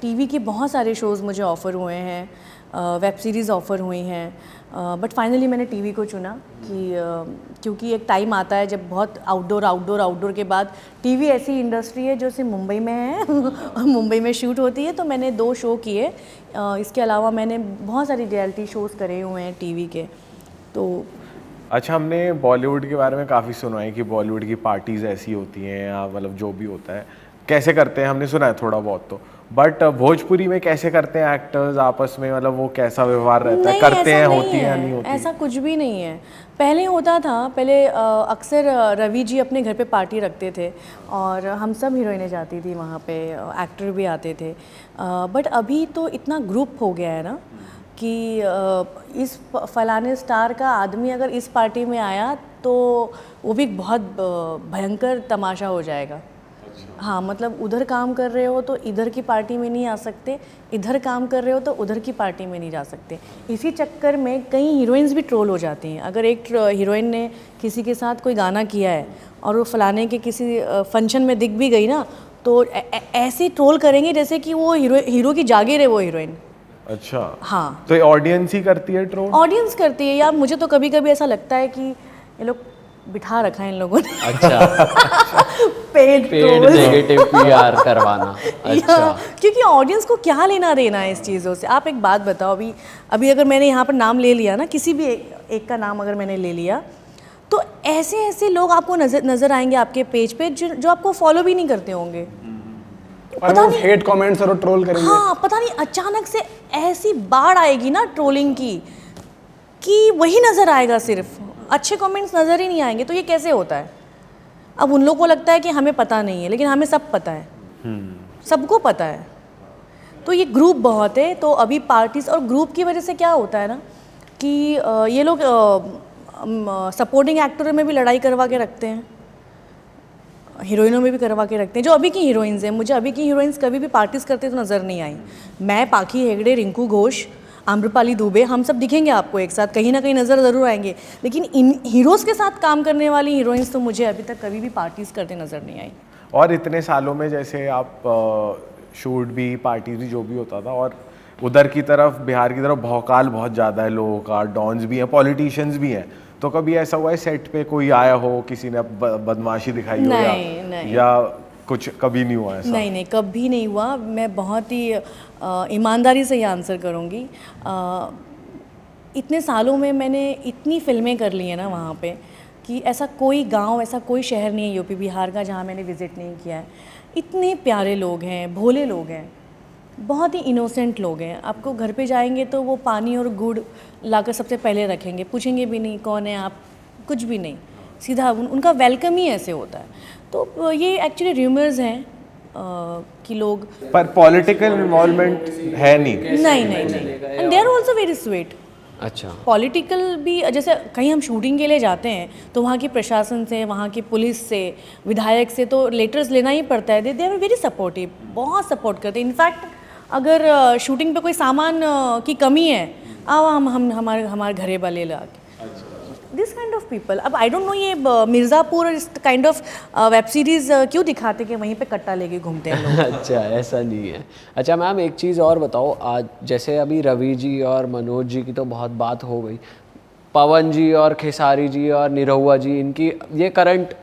टीवी के बहुत सारे शोज़ मुझे ऑफ़र हुए हैं, वेब सीरीज़ ऑफ़र हुई हैं, बट फाइनली मैंने टीवी को चुना कि क्योंकि एक टाइम आता है जब बहुत आउटडोर के बाद टीवी ऐसी इंडस्ट्री है जो सिर्फ मुंबई में है मुंबई में शूट होती है। तो मैंने 2 शो किए, इसके अलावा मैंने बहुत सारी रियलिटी शोज़ करे हुए हैं टीवी के। तो अच्छा, हमने बॉलीवुड के बारे में काफ़ी सुना है कि बॉलीवुड की पार्टीज़ ऐसी होती हैं, या मतलब जो भी होता है कैसे करते हैं, हमने सुना है थोड़ा बहुत तो, बट भोजपुरी में कैसे करते हैं एक्टर्स आपस में, मतलब वो कैसा व्यवहार रहता है, करते हैं, होती है या नहीं होती? ऐसा कुछ भी नहीं है। पहले होता था, पहले अक्सर रवि जी अपने घर पे पार्टी रखते थे और हम सब हीरोइनें जाती थी वहाँ पे, एक्टर भी आते थे। बट अभी तो इतना ग्रुप हो गया है ना कि इस फलाने स्टार का आदमी अगर इस पार्टी में आया तो वो भी बहुत भयंकर तमाशा हो जाएगा। हाँ, मतलब उधर काम कर रहे हो तो इधर की पार्टी में नहीं आ सकते, इधर काम कर रहे हो तो उधर की पार्टी में नहीं जा सकते। इसी चक्कर में कई हीरोइंस भी ट्रोल हो जाती हैं। अगर एक हीरोइन ने किसी के साथ कोई गाना किया है और वो फलाने के किसी फंक्शन में दिख भी गई ना, तो ऐसे ट्रोल करेंगे जैसे कि वो हीरो की जागीर है वो हीरोइन। अच्छा, हाँ, तो ऑडियंस ही करती है ट्रोल? ऑडियंस करती है, या मुझे तो कभी कभी ऐसा लगता है कि ये लोग बिठा रखा है इन लोगों ने। अच्छा पेड नेगेटिव पीआर करवाना। अच्छा, क्योंकि ऑडियंस को क्या लेना देना है इस चीज़ों से। आप एक बात बताओ, अभी अगर मैंने यहाँ पर नाम ले लिया ना, किसी भी एक का नाम अगर मैंने ले लिया, तो ऐसे ऐसे लोग आपको नज़र आएंगे आपके पेज पे जो आपको फॉलो भी नहीं करते होंगे। और वो हेट कमेंट्स और ट्रोल करेंगे। हाँ, पता नहीं अचानक से ऐसी बाढ़ आएगी ना ट्रोलिंग की कि वही नज़र आएगा, सिर्फ अच्छे कमेंट्स नज़र ही नहीं आएंगे। तो ये कैसे होता है? अब उन लोगों को लगता है कि हमें पता नहीं है, लेकिन हमें सब पता है, सबको पता है। तो ये ग्रुप बहुत है। तो अभी पार्टीज और ग्रुप की वजह से क्या होता है ना कि ये लोग सपोर्टिंग एक्टर में भी लड़ाई करवा के रखते हैं, हीरोइनों में भी करवा के रखते हैं। जो अभी की हीरोइंस हैं, मुझे अभी की हीरोइंस कभी भी पार्टीज करते तो नज़र नहीं आई। मैं, पाखी हेगड़े, रिंकू घोष, आम्रपाली दुबे, हम सब दिखेंगे आपको एक साथ, कहीं ना कहीं नज़र ज़रूर आएंगे। लेकिन इन हीरोज़ के साथ काम करने वाली हीरोइंस तो मुझे अभी तक कभी भी पार्टीज करते नज़र नहीं आई। और इतने सालों में जैसे आप शूट भी, पार्टी भी, जो भी होता था, और उधर की तरफ, बिहार की तरफ भौकाल बहुत ज़्यादा है लोगों का, डॉन्स भी हैं, पॉलिटिशियंस भी हैं। तो कभी ऐसा हुआ है सेट पे कोई आया हो, किसी ने बदमाशी दिखाई हो नहीं। या कुछ कभी नहीं हुआ ऐसा? नहीं, कभी नहीं हुआ। मैं बहुत ही ईमानदारी से ये आंसर करूँगी। इतने सालों में मैंने इतनी फिल्में कर ली हैं ना वहाँ पे कि ऐसा कोई गांव, ऐसा कोई शहर नहीं है यूपी बिहार का जहाँ मैंने विज़िट नहीं किया है। इतने प्यारे लोग हैं, भोले लोग हैं, बहुत ही इनोसेंट लोग हैं। आपको घर पे जाएंगे तो वो पानी और गुड़ लाकर सबसे पहले रखेंगे, पूछेंगे भी नहीं कौन है आप, कुछ भी नहीं, सीधा उनका वेलकम ही ऐसे होता है। तो ये एक्चुअली र्यूमर्स हैं कि लोग, पर पॉलिटिकल इन्वॉल्वमेंट है नहीं। And they are also very sweet. अच्छा, पॉलिटिकल भी, जैसे कहीं हम शूटिंग के लिए जाते हैं तो वहाँ के प्रशासन से, वहाँ की पुलिस से, विधायक से तो लेटर्स लेना ही पड़ता है। दे आर वेरी सपोर्टिव, बहुत सपोर्ट करते हैं। इनफैक्ट अगर शूटिंग पे कोई सामान की कमी है, आओ हम हमारे घरे वाले ला के, दिस काइंड ऑफ पीपल। अब आई डोंट नो ये मिर्ज़ापुर और इस काइंड ऑफ वेब सीरीज़ क्यों दिखाते कि वहीं पे कट्टा लेके घूमते हैं लोग। अच्छा, ऐसा नहीं है। अच्छा मैम, एक चीज़ और बताओ, आज जैसे अभी रवि जी और मनोज जी की तो बहुत बात हो गई, पवन जी और खेसारी जी और निरहुआ जी, इनकी ये करंट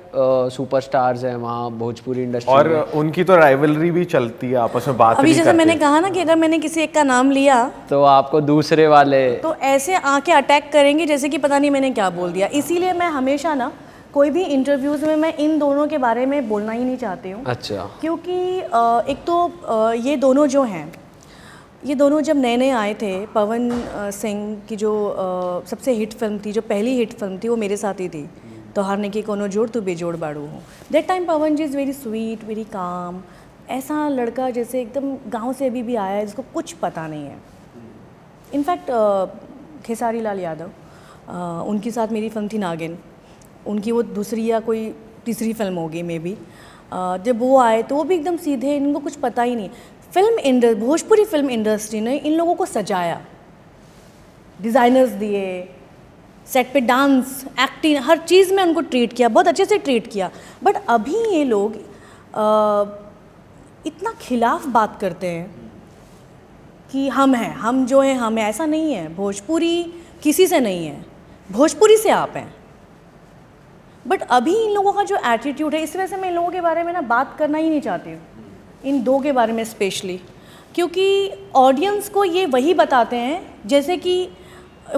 सुपरस्टार्स हैं वहाँ भोजपुरी इंडस्ट्री और में। उनकी तो राइवलरी भी चलती है, आपस में बात अभी नहीं जैसे करते। मैंने कहा ना कि अगर मैंने किसी एक का नाम लिया तो आपको दूसरे वाले तो ऐसे आके अटैक करेंगे जैसे कि पता नहीं मैंने क्या बोल दिया। इसीलिए मैं हमेशा ना कोई भी इंटरव्यूज़ में मैं इन दोनों के बारे में बोलना ही नहीं चाहती हूँ। अच्छा, क्योंकि एक तो ये दोनों जो हैं, ये दोनों जब नए नए आए थे, पवन सिंह की जो सबसे हिट फिल्म थी, जो पहली हिट फिल्म थी, वो मेरे साथ ही थी, तो हारने की कोनो जोड़ तू बेजोड़ बाड़ू हूँ। That time Pavan ji is very sweet, very calm, ऐसा लड़का जैसे एकदम गांव से अभी भी आया है, जिसको कुछ पता नहीं है। इनफैक्ट खेसारी लाल यादव, उनके साथ मेरी फिल्म थी नागिन, उनकी वो दूसरी या कोई तीसरी फिल्म होगी मे बी। जब वो आए तो वो भी एकदम सीधे, इनको कुछ पता ही नहीं। भोजपुरी फिल्म इंडस्ट्री ने इन लोगों को सजाया, डिज़ाइनर्स दिए, सेट पे डांस, एक्टिंग, हर चीज़ में उनको ट्रीट किया, बहुत अच्छे से ट्रीट किया। बट अभी ये लोग इतना खिलाफ बात करते हैं कि हम हैं, हम जो हैं हम हैं। ऐसा नहीं है, भोजपुरी किसी से नहीं है, भोजपुरी से आप हैं। बट अभी इन लोगों का जो एटीट्यूड है, इस वजह से मैं इन लोगों के बारे में ना बात करना ही नहीं चाहती हूँ, इन दो के बारे में स्पेशली, क्योंकि ऑडियंस को ये वही बताते हैं जैसे कि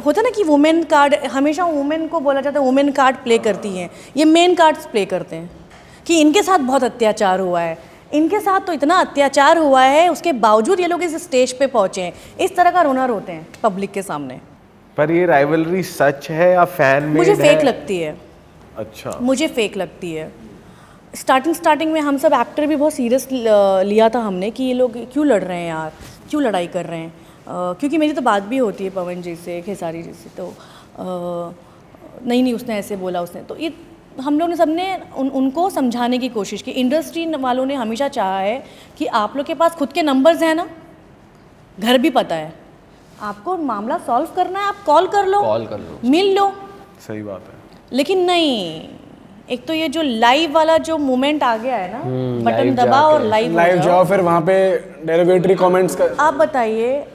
होता ना कि वुमेन कार्ड, हमेशा वुमेन को बोला जाता है वुमेन कार्ड प्ले करती हैं, ये मेन कार्ड्स प्ले करते हैं कि इनके साथ बहुत अत्याचार हुआ है, इनके साथ तो इतना अत्याचार हुआ है, उसके बावजूद ये लोग इस स्टेज पे पहुँचे हैं। इस तरह का रोना रोते हैं पब्लिक के सामने। पर ये राइवलरी सच है या फैन मेड है? मुझे फेक लगती है। अच्छा, मुझे फेक लगती है। स्टार्टिंग में हम सब एक्टर भी बहुत सीरियस लिया था हमने कि ये लोग क्यों लड़ रहे हैं यार, क्यों लड़ाई कर रहे हैं। क्योंकि मेरी तो बात भी होती है पवन जी से, खेसारी जी से, तो नहीं उसने ऐसे बोला, उसने तो ये हम लोग ने सबने उनको समझाने की कोशिश की। इंडस्ट्री वालों ने हमेशा चाहा है कि आप लोग के पास खुद के नंबर्स हैं ना, घर भी पता है, आपको मामला सॉल्व करना है, आप कॉल कर लो, मिल लो। सही बात है। लेकिन नहीं, एक तो ये जो लाइव वाला जो मोमेंट आ गया है ना, बटन दबाओ और लाइव जाओ, फिर वहाँ पे डेरिवेटरी कमेंट्स का। आप बताइए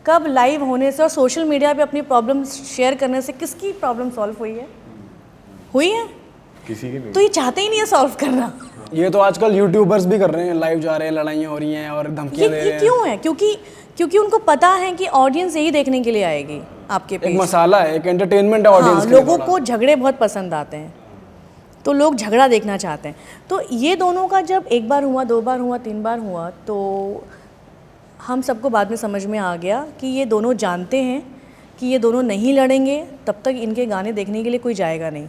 कब लाइव होने से और सोशल मीडिया पे अपनी प्रॉब्लम शेयर करने से किसकी प्रॉब्लम सॉल्व हुई है? हुई है? किसी की नहीं। तो ये चाहते ही नहीं है सॉल्व करना। ये तो आजकल यूट्यूबर्स भी कर रहे हैं, लाइव जा रहे हैं, लड़ाइयाँ हो रही हैं और धमकियाँ दे रहे ये हैं। क्यों है? क्योंकि उनको पता है कि ऑडियंस यही देखने के लिए आएगी आपके एक पेज। मसाला है, एक एंटरटेनमेंट है ऑडियंस हाँ, के लिए लोगों थोड़ा। को झगड़े बहुत पसंद आते हैं, तो लोग झगड़ा देखना चाहते हैं। तो ये दोनों का जब एक बार हुआ, 2 बार हुआ, 3 बार हुआ, तो हम सबको बाद में समझ में आ गया कि ये दोनों जानते हैं कि ये दोनों नहीं लड़ेंगे, तब तक इनके गाने देखने के लिए कोई जाएगा नहीं।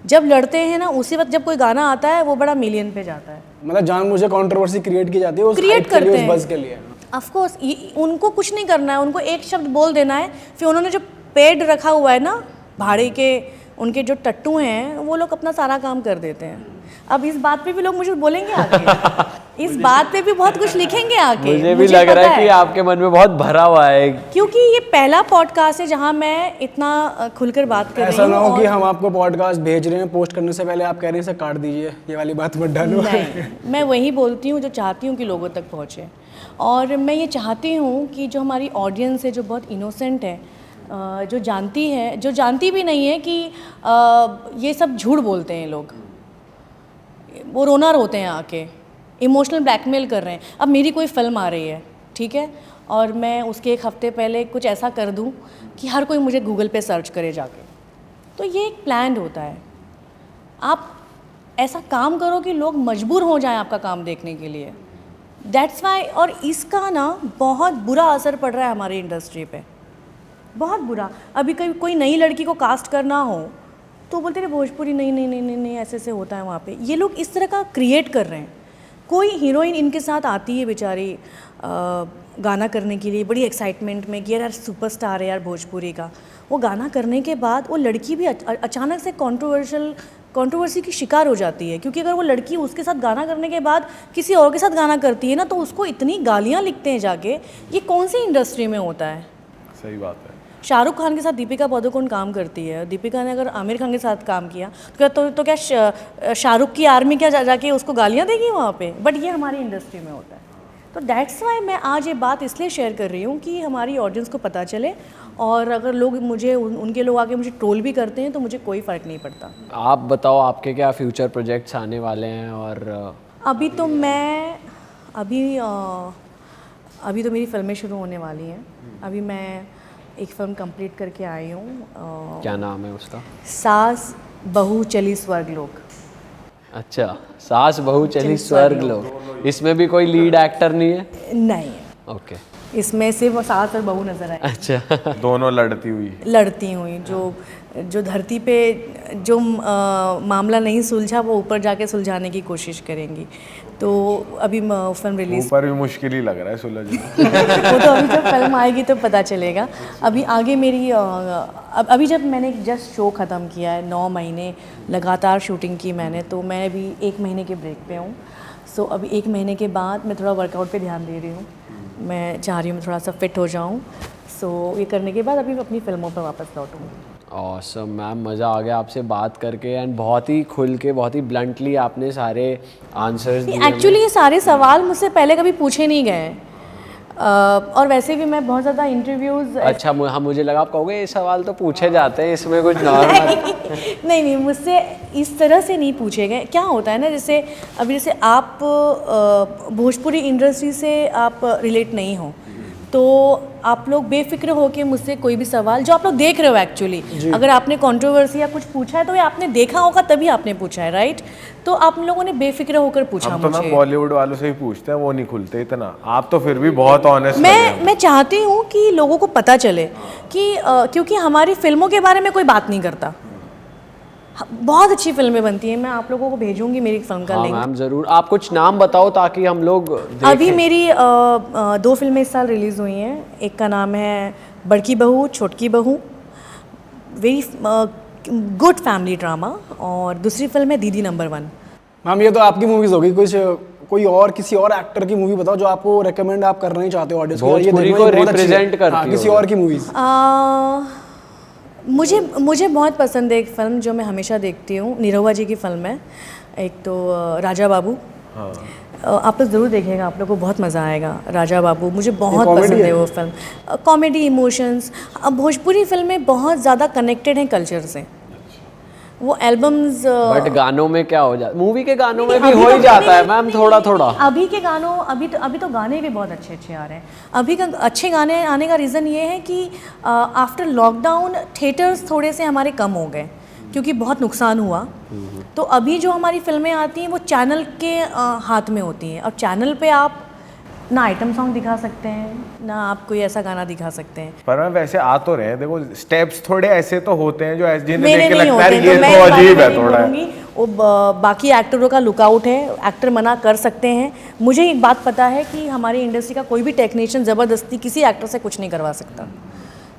जब लड़ते हैं ना, उसी वक्त जब कोई गाना आता है वो बड़ा मिलियन पे जाता है। मतलब जानबूझ कंट्रोवर्सी क्रिएट की जाती है उस क्रिएट hype के लिए, करते उस हैं बज़ के लिए। ऑफ कोर्स उनको कुछ नहीं करना है, उनको एक शब्द बोल देना है। फिर उन्होंने जो पेड रखा हुआ है ना, भाड़े के उनके जो टट्टू हैं, वो लोग अपना सारा काम कर देते हैं। अब इस बात पे भी लोग मुझे बोलेंगे आके, इस बात पे भी बहुत कुछ लिखेंगे आके। मुझे भी लग रहा पता है कि आपके मन में बहुत भरा हुआ है। क्योंकि ये पहला पॉडकास्ट है जहाँ मैं इतना खुलकर बात कर रही ऐसा हूँ। ना हो कि और- हम आपको पॉडकास्ट भेज रहे हैं, पोस्ट करने से पहले आप कह रहे हैं इसे काट दीजिए, ये वाली बात मत डालो। नहीं, मैं वही बोलती हूँ जो चाहती हूँ कि लोगों तक पहुँचे। और मैं ये चाहती हूँ कि जो हमारी ऑडियंस है, जो बहुत इनोसेंट है, जो जानती है, जो जानती भी नहीं है कि ये सब झूठ बोलते हैं लोग, वो रोना रोते हैं आके, इमोशनल ब्लैकमेल कर रहे हैं। अब मेरी कोई फिल्म आ रही है, ठीक है, और मैं उसके 1 हफ्ते पहले कुछ ऐसा कर दूं कि हर कोई मुझे गूगल पे सर्च करे जाके, तो ये एक प्लान्ड होता है। आप ऐसा काम करो कि लोग मजबूर हो जाएं आपका काम देखने के लिए। That's why. और इसका ना बहुत बुरा असर पड़ रहा है हमारी इंडस्ट्री पे, बहुत बुरा। अभी कोई नई लड़की को कास्ट करना हो तो बोलते रहे भोजपुरी नहीं नहीं नहीं नहीं नहीं, ऐसे से होता है वहाँ पे। ये लोग इस तरह का क्रिएट कर रहे हैं। कोई हीरोइन इनके साथ आती है बेचारी गाना करने के लिए बड़ी एक्साइटमेंट में कि यार सुपरस्टार है यार भोजपुरी का। वो गाना करने के बाद वो लड़की भी अचानक से कंट्रोवर्सी की शिकार हो जाती है, क्योंकि अगर वो लड़की उसके साथ गाना करने के बाद किसी और के साथ गाना करती है ना, तो उसको इतनी गालियाँ लिखते हैं जाके। ये कौन सी इंडस्ट्री में होता है? सही बात है। शाहरुख खान के साथ दीपिका पादुकोण काम करती है, दीपिका ने अगर आमिर खान के साथ काम किया तो क्या शाहरुख की आर्मी क्या जाके उसको गालियाँ देगी वहाँ पे? बट ये हमारी इंडस्ट्री में होता है। तो दैट्स वाई मैं आज ये बात इसलिए शेयर कर रही हूँ कि हमारी ऑडियंस को पता चले, और अगर लोग मुझे उनके लोग आके मुझे ट्रोल भी करते हैं तो मुझे कोई फ़र्क नहीं पड़ता। आप बताओ आपके क्या फ्यूचर प्रोजेक्ट्स आने वाले हैं? और अभी तो मेरी फिल्में शुरू होने वाली हैं। अभी मैं एक फिल्म कंप्लीट करके आई हूँ। क्या नाम है उसका? सास बहू चली स्वर्गलोक। अच्छा, सास बहू चली स्वर्गलोक। इसमें भी कोई लीड एक्टर नहीं है? नहीं, ओके। इसमें सिर्फ सास और बहू नजर आए, अच्छा। दोनों लड़ती हुई जो धरती पे जो मामला नहीं सुलझा वो ऊपर जाके सुलझाने की कोशिश करेंगी। तो अभी फिल्म रिलीज, ऊपर भी मुश्किल ही लग रहा है सुलझना। वो तो अभी जब फिल्म आएगी तो पता चलेगा। अभी आगे मेरी अभी जब मैंने जस्ट शो ख़त्म किया है, 9 महीने लगातार शूटिंग की मैंने, तो मैं अभी 1 महीने के ब्रेक पे हूँ। सो अभी 1 महीने के बाद मैं थोड़ा वर्कआउट पे ध्यान दे रही हूँ। मैं चाह रही हूँ मैं थोड़ा सा फिट हो जाऊँ। सो ये करने के बाद अभी अपनी फिल्मों पर वापस लौटूँगी। ऑसम मैम, मज़ा आ गया आपसे बात करके, एंड बहुत ही खुल के, बहुत ही ब्लंटली आपने सारे आंसर्स दिए। एक्चुअली ये सारे सवाल मुझसे पहले कभी पूछे नहीं गए, और वैसे भी मैं बहुत ज़्यादा इंटरव्यूज़। अच्छा, मुझे लगा आप कहोगे ये सवाल तो पूछे जाते हैं, इसमें कुछ नॉर्मल। नहीं, मुझसे इस तरह से नहीं पूछे गए। क्या होता है ना, जैसे आप भोजपुरी इंडस्ट्री से आप रिलेट नहीं हो, तो आप लोग बेफिक्र होकर मुझसे कोई भी सवाल जो आप लोग देख रहे हो, एक्चुअली अगर आपने कंट्रोवर्सी या कुछ पूछा है तो ये आपने देखा होगा तभी आपने पूछा है, राइट? तो आप लोगों ने बेफिक्र होकर पूछा हम तो ना मुझे। बॉलीवुड वालों से ही पूछते हैं, वो नहीं खुलते इतना। आप तो फिर भी बहुत ऑनेस्ट। मैं चाहती हूँ कि लोगों को पता चले कि क्योंकि हमारी फिल्मों के बारे में कोई बात नहीं करता। बहुत अच्छी फिल्में बनती हैं, मैं आप लोगों को भेजूंगी मेरी फिल्म का हाँ लिंक। मैम ज़रूर, आप कुछ नाम बताओ ताकि हम लोग देखें। अभी मेरी 2 फिल्में इस साल रिलीज़ हुई हैं। एक का नाम है बड़की बहू छोटकी बहू, वेरी गुड फैमिली ड्रामा, और दूसरी फिल्म है दीदी नंबर 1। मैम ये तो आपकी मूवीज़ होगी, कोई और किसी और एक्टर की मूवी बताओ जो आपको रेकमेंड आप करना ही चाहते हो ऑडियंस को, ये भोजपुरी देखो, को ये बहुत अच्छी है। रिप्रेजेंट करती हाँ, हो। किसी और की मूवीज़। मुझे बहुत पसंद है एक फ़िल्म जो मैं हमेशा देखती हूँ, निरहुआ जी की फ़िल्म है। एक तो राजा बाबू। हाँ। आप लोग ज़रूर देखिएगा, आप लोग को बहुत मज़ा आएगा। राजा बाबू मुझे बहुत comedy पसंद है है? वो फिल्म। Comedy, emotions. अब भोजपुरी फिल्में बहुत ज़्यादा कनेक्टेड हैं कल्चर से, वो एल्बम्स बट गानों में क्या हो जाता, मूवी के गानों में भी हो ही जाता है मैम थोड़ा थोड़ा। अभी के गानों अभी तो गाने भी बहुत अच्छे अच्छे आ रहे हैं। अभी का अच्छे गाने आने का रीज़न ये है कि आफ्टर लॉकडाउन थिएटर्स थोड़े से हमारे कम हो गए क्योंकि बहुत नुकसान हुआ। तो अभी जो हमारी फिल्में आती हैं वो चैनल के हाथ में होती हैं, और चैनल पे आप ना आइटम सॉन्ग दिखा सकते हैं ना आप कोई ऐसा गाना दिखा सकते हैं। पर मैं वैसे आ तो रहे हैं, देखो स्टेप्स थोड़े ऐसे तो होते हैं जो ऐसे जिन्हें मेरे देख के नहीं लगता है होते, ये तो मैं तो इस बारे अजीब में है नहीं थोड़ा। बोलूँगी। वो बाकी एक्टरों का लुकआउट है, एक्टर मना कर सकते हैं। मुझे एक बात पता है कि हमारी इंडस्ट्री का कोई भी टेक्नीशियन ज़बरदस्ती किसी एक्टर से कुछ नहीं करवा सकता।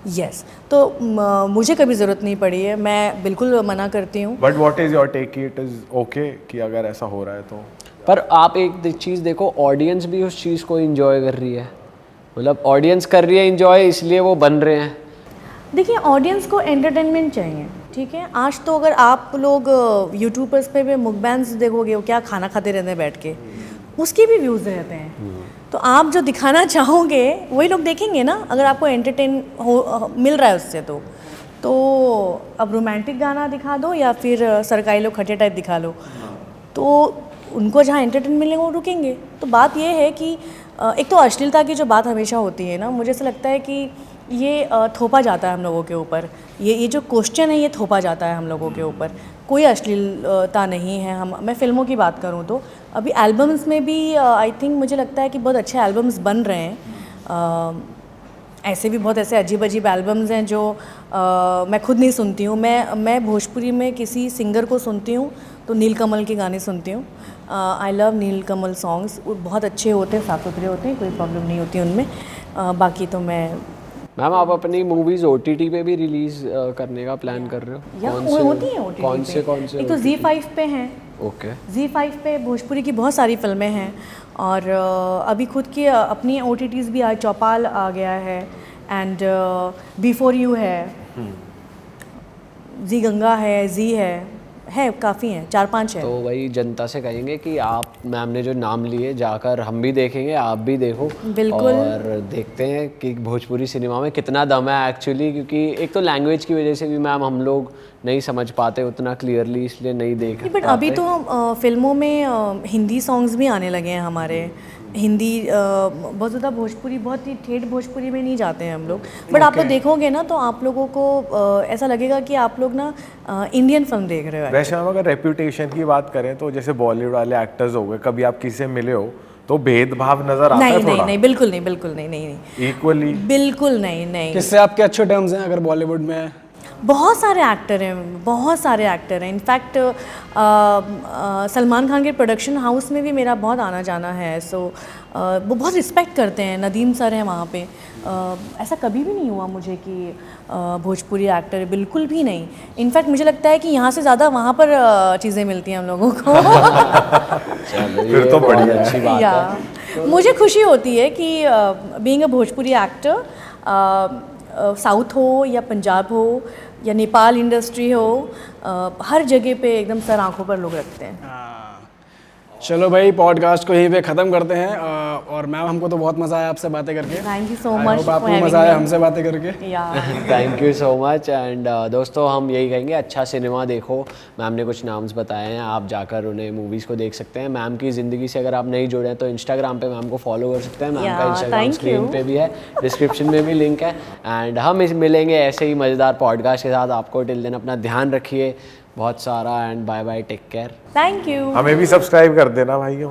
यस, तो मुझे कभी ज़रूरत नहीं पड़ी है, मैं बिल्कुल मना करती हूँ। But what is your take कि इट इज ओके कि अगर ऐसा हो रहा है तो? पर आप एक चीज़ देखो, ऑडियंस भी उस चीज़ को एंजॉय कर रही है, मतलब ऑडियंस कर रही है एंजॉय, इसलिए वो बन रहे हैं। देखिए, ऑडियंस को एंटरटेनमेंट चाहिए, ठीक है। आज तो अगर आप लोग यूट्यूबर्स पे मुकबैंग्स देखोगे, वो क्या खाना खाते रहते हैं बैठ के, उसके भी व्यूज़ रहते हैं। तो आप जो दिखाना चाहोगे वही लोग देखेंगे ना, अगर आपको एंटरटेन मिल रहा है उससे। तो अब रोमांटिक गाना दिखा दो या फिर सरकारी लोग खटे टाइप दिखा लो, तो उनको जहाँ एंटरटेन मिलेंगे वो रुकेंगे। तो बात ये है कि एक तो अश्लीलता की जो बात हमेशा होती है ना, मुझे ऐसा लगता है कि ये थोपा जाता है हम लोगों के ऊपर। ये जो क्वेश्चन है ये थोपा जाता है हम लोगों के ऊपर। कोई अश्लीलता नहीं है। मैं फ़िल्मों की बात करूँ तो अभी एल्बम्स में भी आई थिंक मुझे लगता है कि बहुत अच्छे एल्बम्स बन रहे हैं। ऐसे भी बहुत ऐसे अजीब अजीब एल्बम्स हैं जो मैं खुद नहीं सुनती हूँ। मैं भोजपुरी में किसी सिंगर को सुनती हूँ तो नीलकमल के गाने सुनती हूँ। आई लव नीलकमल सॉन्ग्स, बहुत अच्छे होते हैं, साफ सुथरे होते हैं, कोई प्रॉब्लम नहीं होती उनमें। बाकी तो मैम आप अपनी मूवीज OTT पे भी रिलीज करने का प्लान कर रहे हो? या वो होती हैं OTT कौन पे। से एक तो Z5 पे हैं। ओके। Z5 पे भोजपुरी की बहुत सारी फिल्में हैं, और अभी खुद की अपनी OTTs भी चौपाल आ गया है, एंड बिफोर यू है, जी गंगा है, जी है काफ़ी हैं, 4-5 है। तो वही जनता से कहेंगे कि आप मैम ने जो नाम लिए जाकर हम भी देखेंगे, आप भी देखो बिल्कुल। और देखते हैं कि भोजपुरी सिनेमा में कितना दम है एक्चुअली, क्योंकि एक तो लैंग्वेज की वजह से भी मैम हम लोग नहीं समझ पाते उतना क्लियरली, इसलिए नहीं देख बट अभी तो फिल्मों में हिंदी सॉन्ग्स भी आने लगे हैं हमारे। हिंदी बहुत ज़्यादा भोजपुरी, बहुत ही ठेठ भोजपुरी में नहीं जाते हैं हम लोग। बट आप लोग देखोगे ना तो आप लोगों को ऐसा लगेगा कि आप लोग ना इंडियन फिल्म देख रहे हो। वैसे हम अगर रेप्यूटेशन की बात करें तो जैसे बॉलीवुड वाले एक्टर्स हो गए, कभी आप किसी से मिले हो तो भेदभाव नजर आता है नहीं थोड़ा? नहीं नहीं, बिल्कुल नहीं, बिल्कुल नहीं, नहीं नहीं, इक्वली बिल्कुल नहीं, नहीं। किससे आपके अच्छे टर्म्स हैं अगर बॉलीवुड में? बहुत सारे एक्टर हैं, बहुत सारे एक्टर हैं। इनफैक्ट सलमान खान के प्रोडक्शन हाउस में भी मेरा बहुत आना जाना है। सो वो बहुत रिस्पेक्ट करते हैं। नदीम सर हैं वहाँ पे। ऐसा कभी भी नहीं हुआ मुझे कि भोजपुरी एक्टर, बिल्कुल भी नहीं। इनफैक्ट मुझे लगता है कि यहाँ से ज़्यादा वहाँ पर चीज़ें मिलती हैं हम लोगों को। फिर तो बढ़िया अच्छी बात है। या मुझे खुशी होती है कि being a Bhojpuri actor, south हो या पंजाब हो या नेपाल इंडस्ट्री हो, हर जगह पे एकदम सर आंखों पर लोग रखते हैं। चलो भाई, पॉडकास्ट को यहीं पे ख़त्म करते हैं। और मैम हमको तो बहुत मज़ा आया आपसे बातें करके। Thank you so I much hope for आपको हैविंग मज़ा आया मी। हमसे बातें करके। या thank you so much. And दोस्तों हम यही कहेंगे, अच्छा सिनेमा देखो। मैम ने कुछ नाम्स बताए हैं, आप जाकर उन्हें मूवीज़ को देख सकते हैं। मैम की ज़िंदगी से अगर आप नहीं जुड़े हैं तो इंस्टाग्राम पे मैम को फॉलो कर सकते हैं। मैम का Yeah, Instagram thank screen you. पे भी है, डिस्क्रिप्शन में भी लिंक है। एंड हम मिलेंगे ऐसे ही मज़ेदार पॉडकास्ट के साथ। आपको टिल दिन अपना ध्यान रखिए बहुत सारा, and bye bye, take care. Thank you. हमें भी सब्सक्राइब कर देना भाइयों।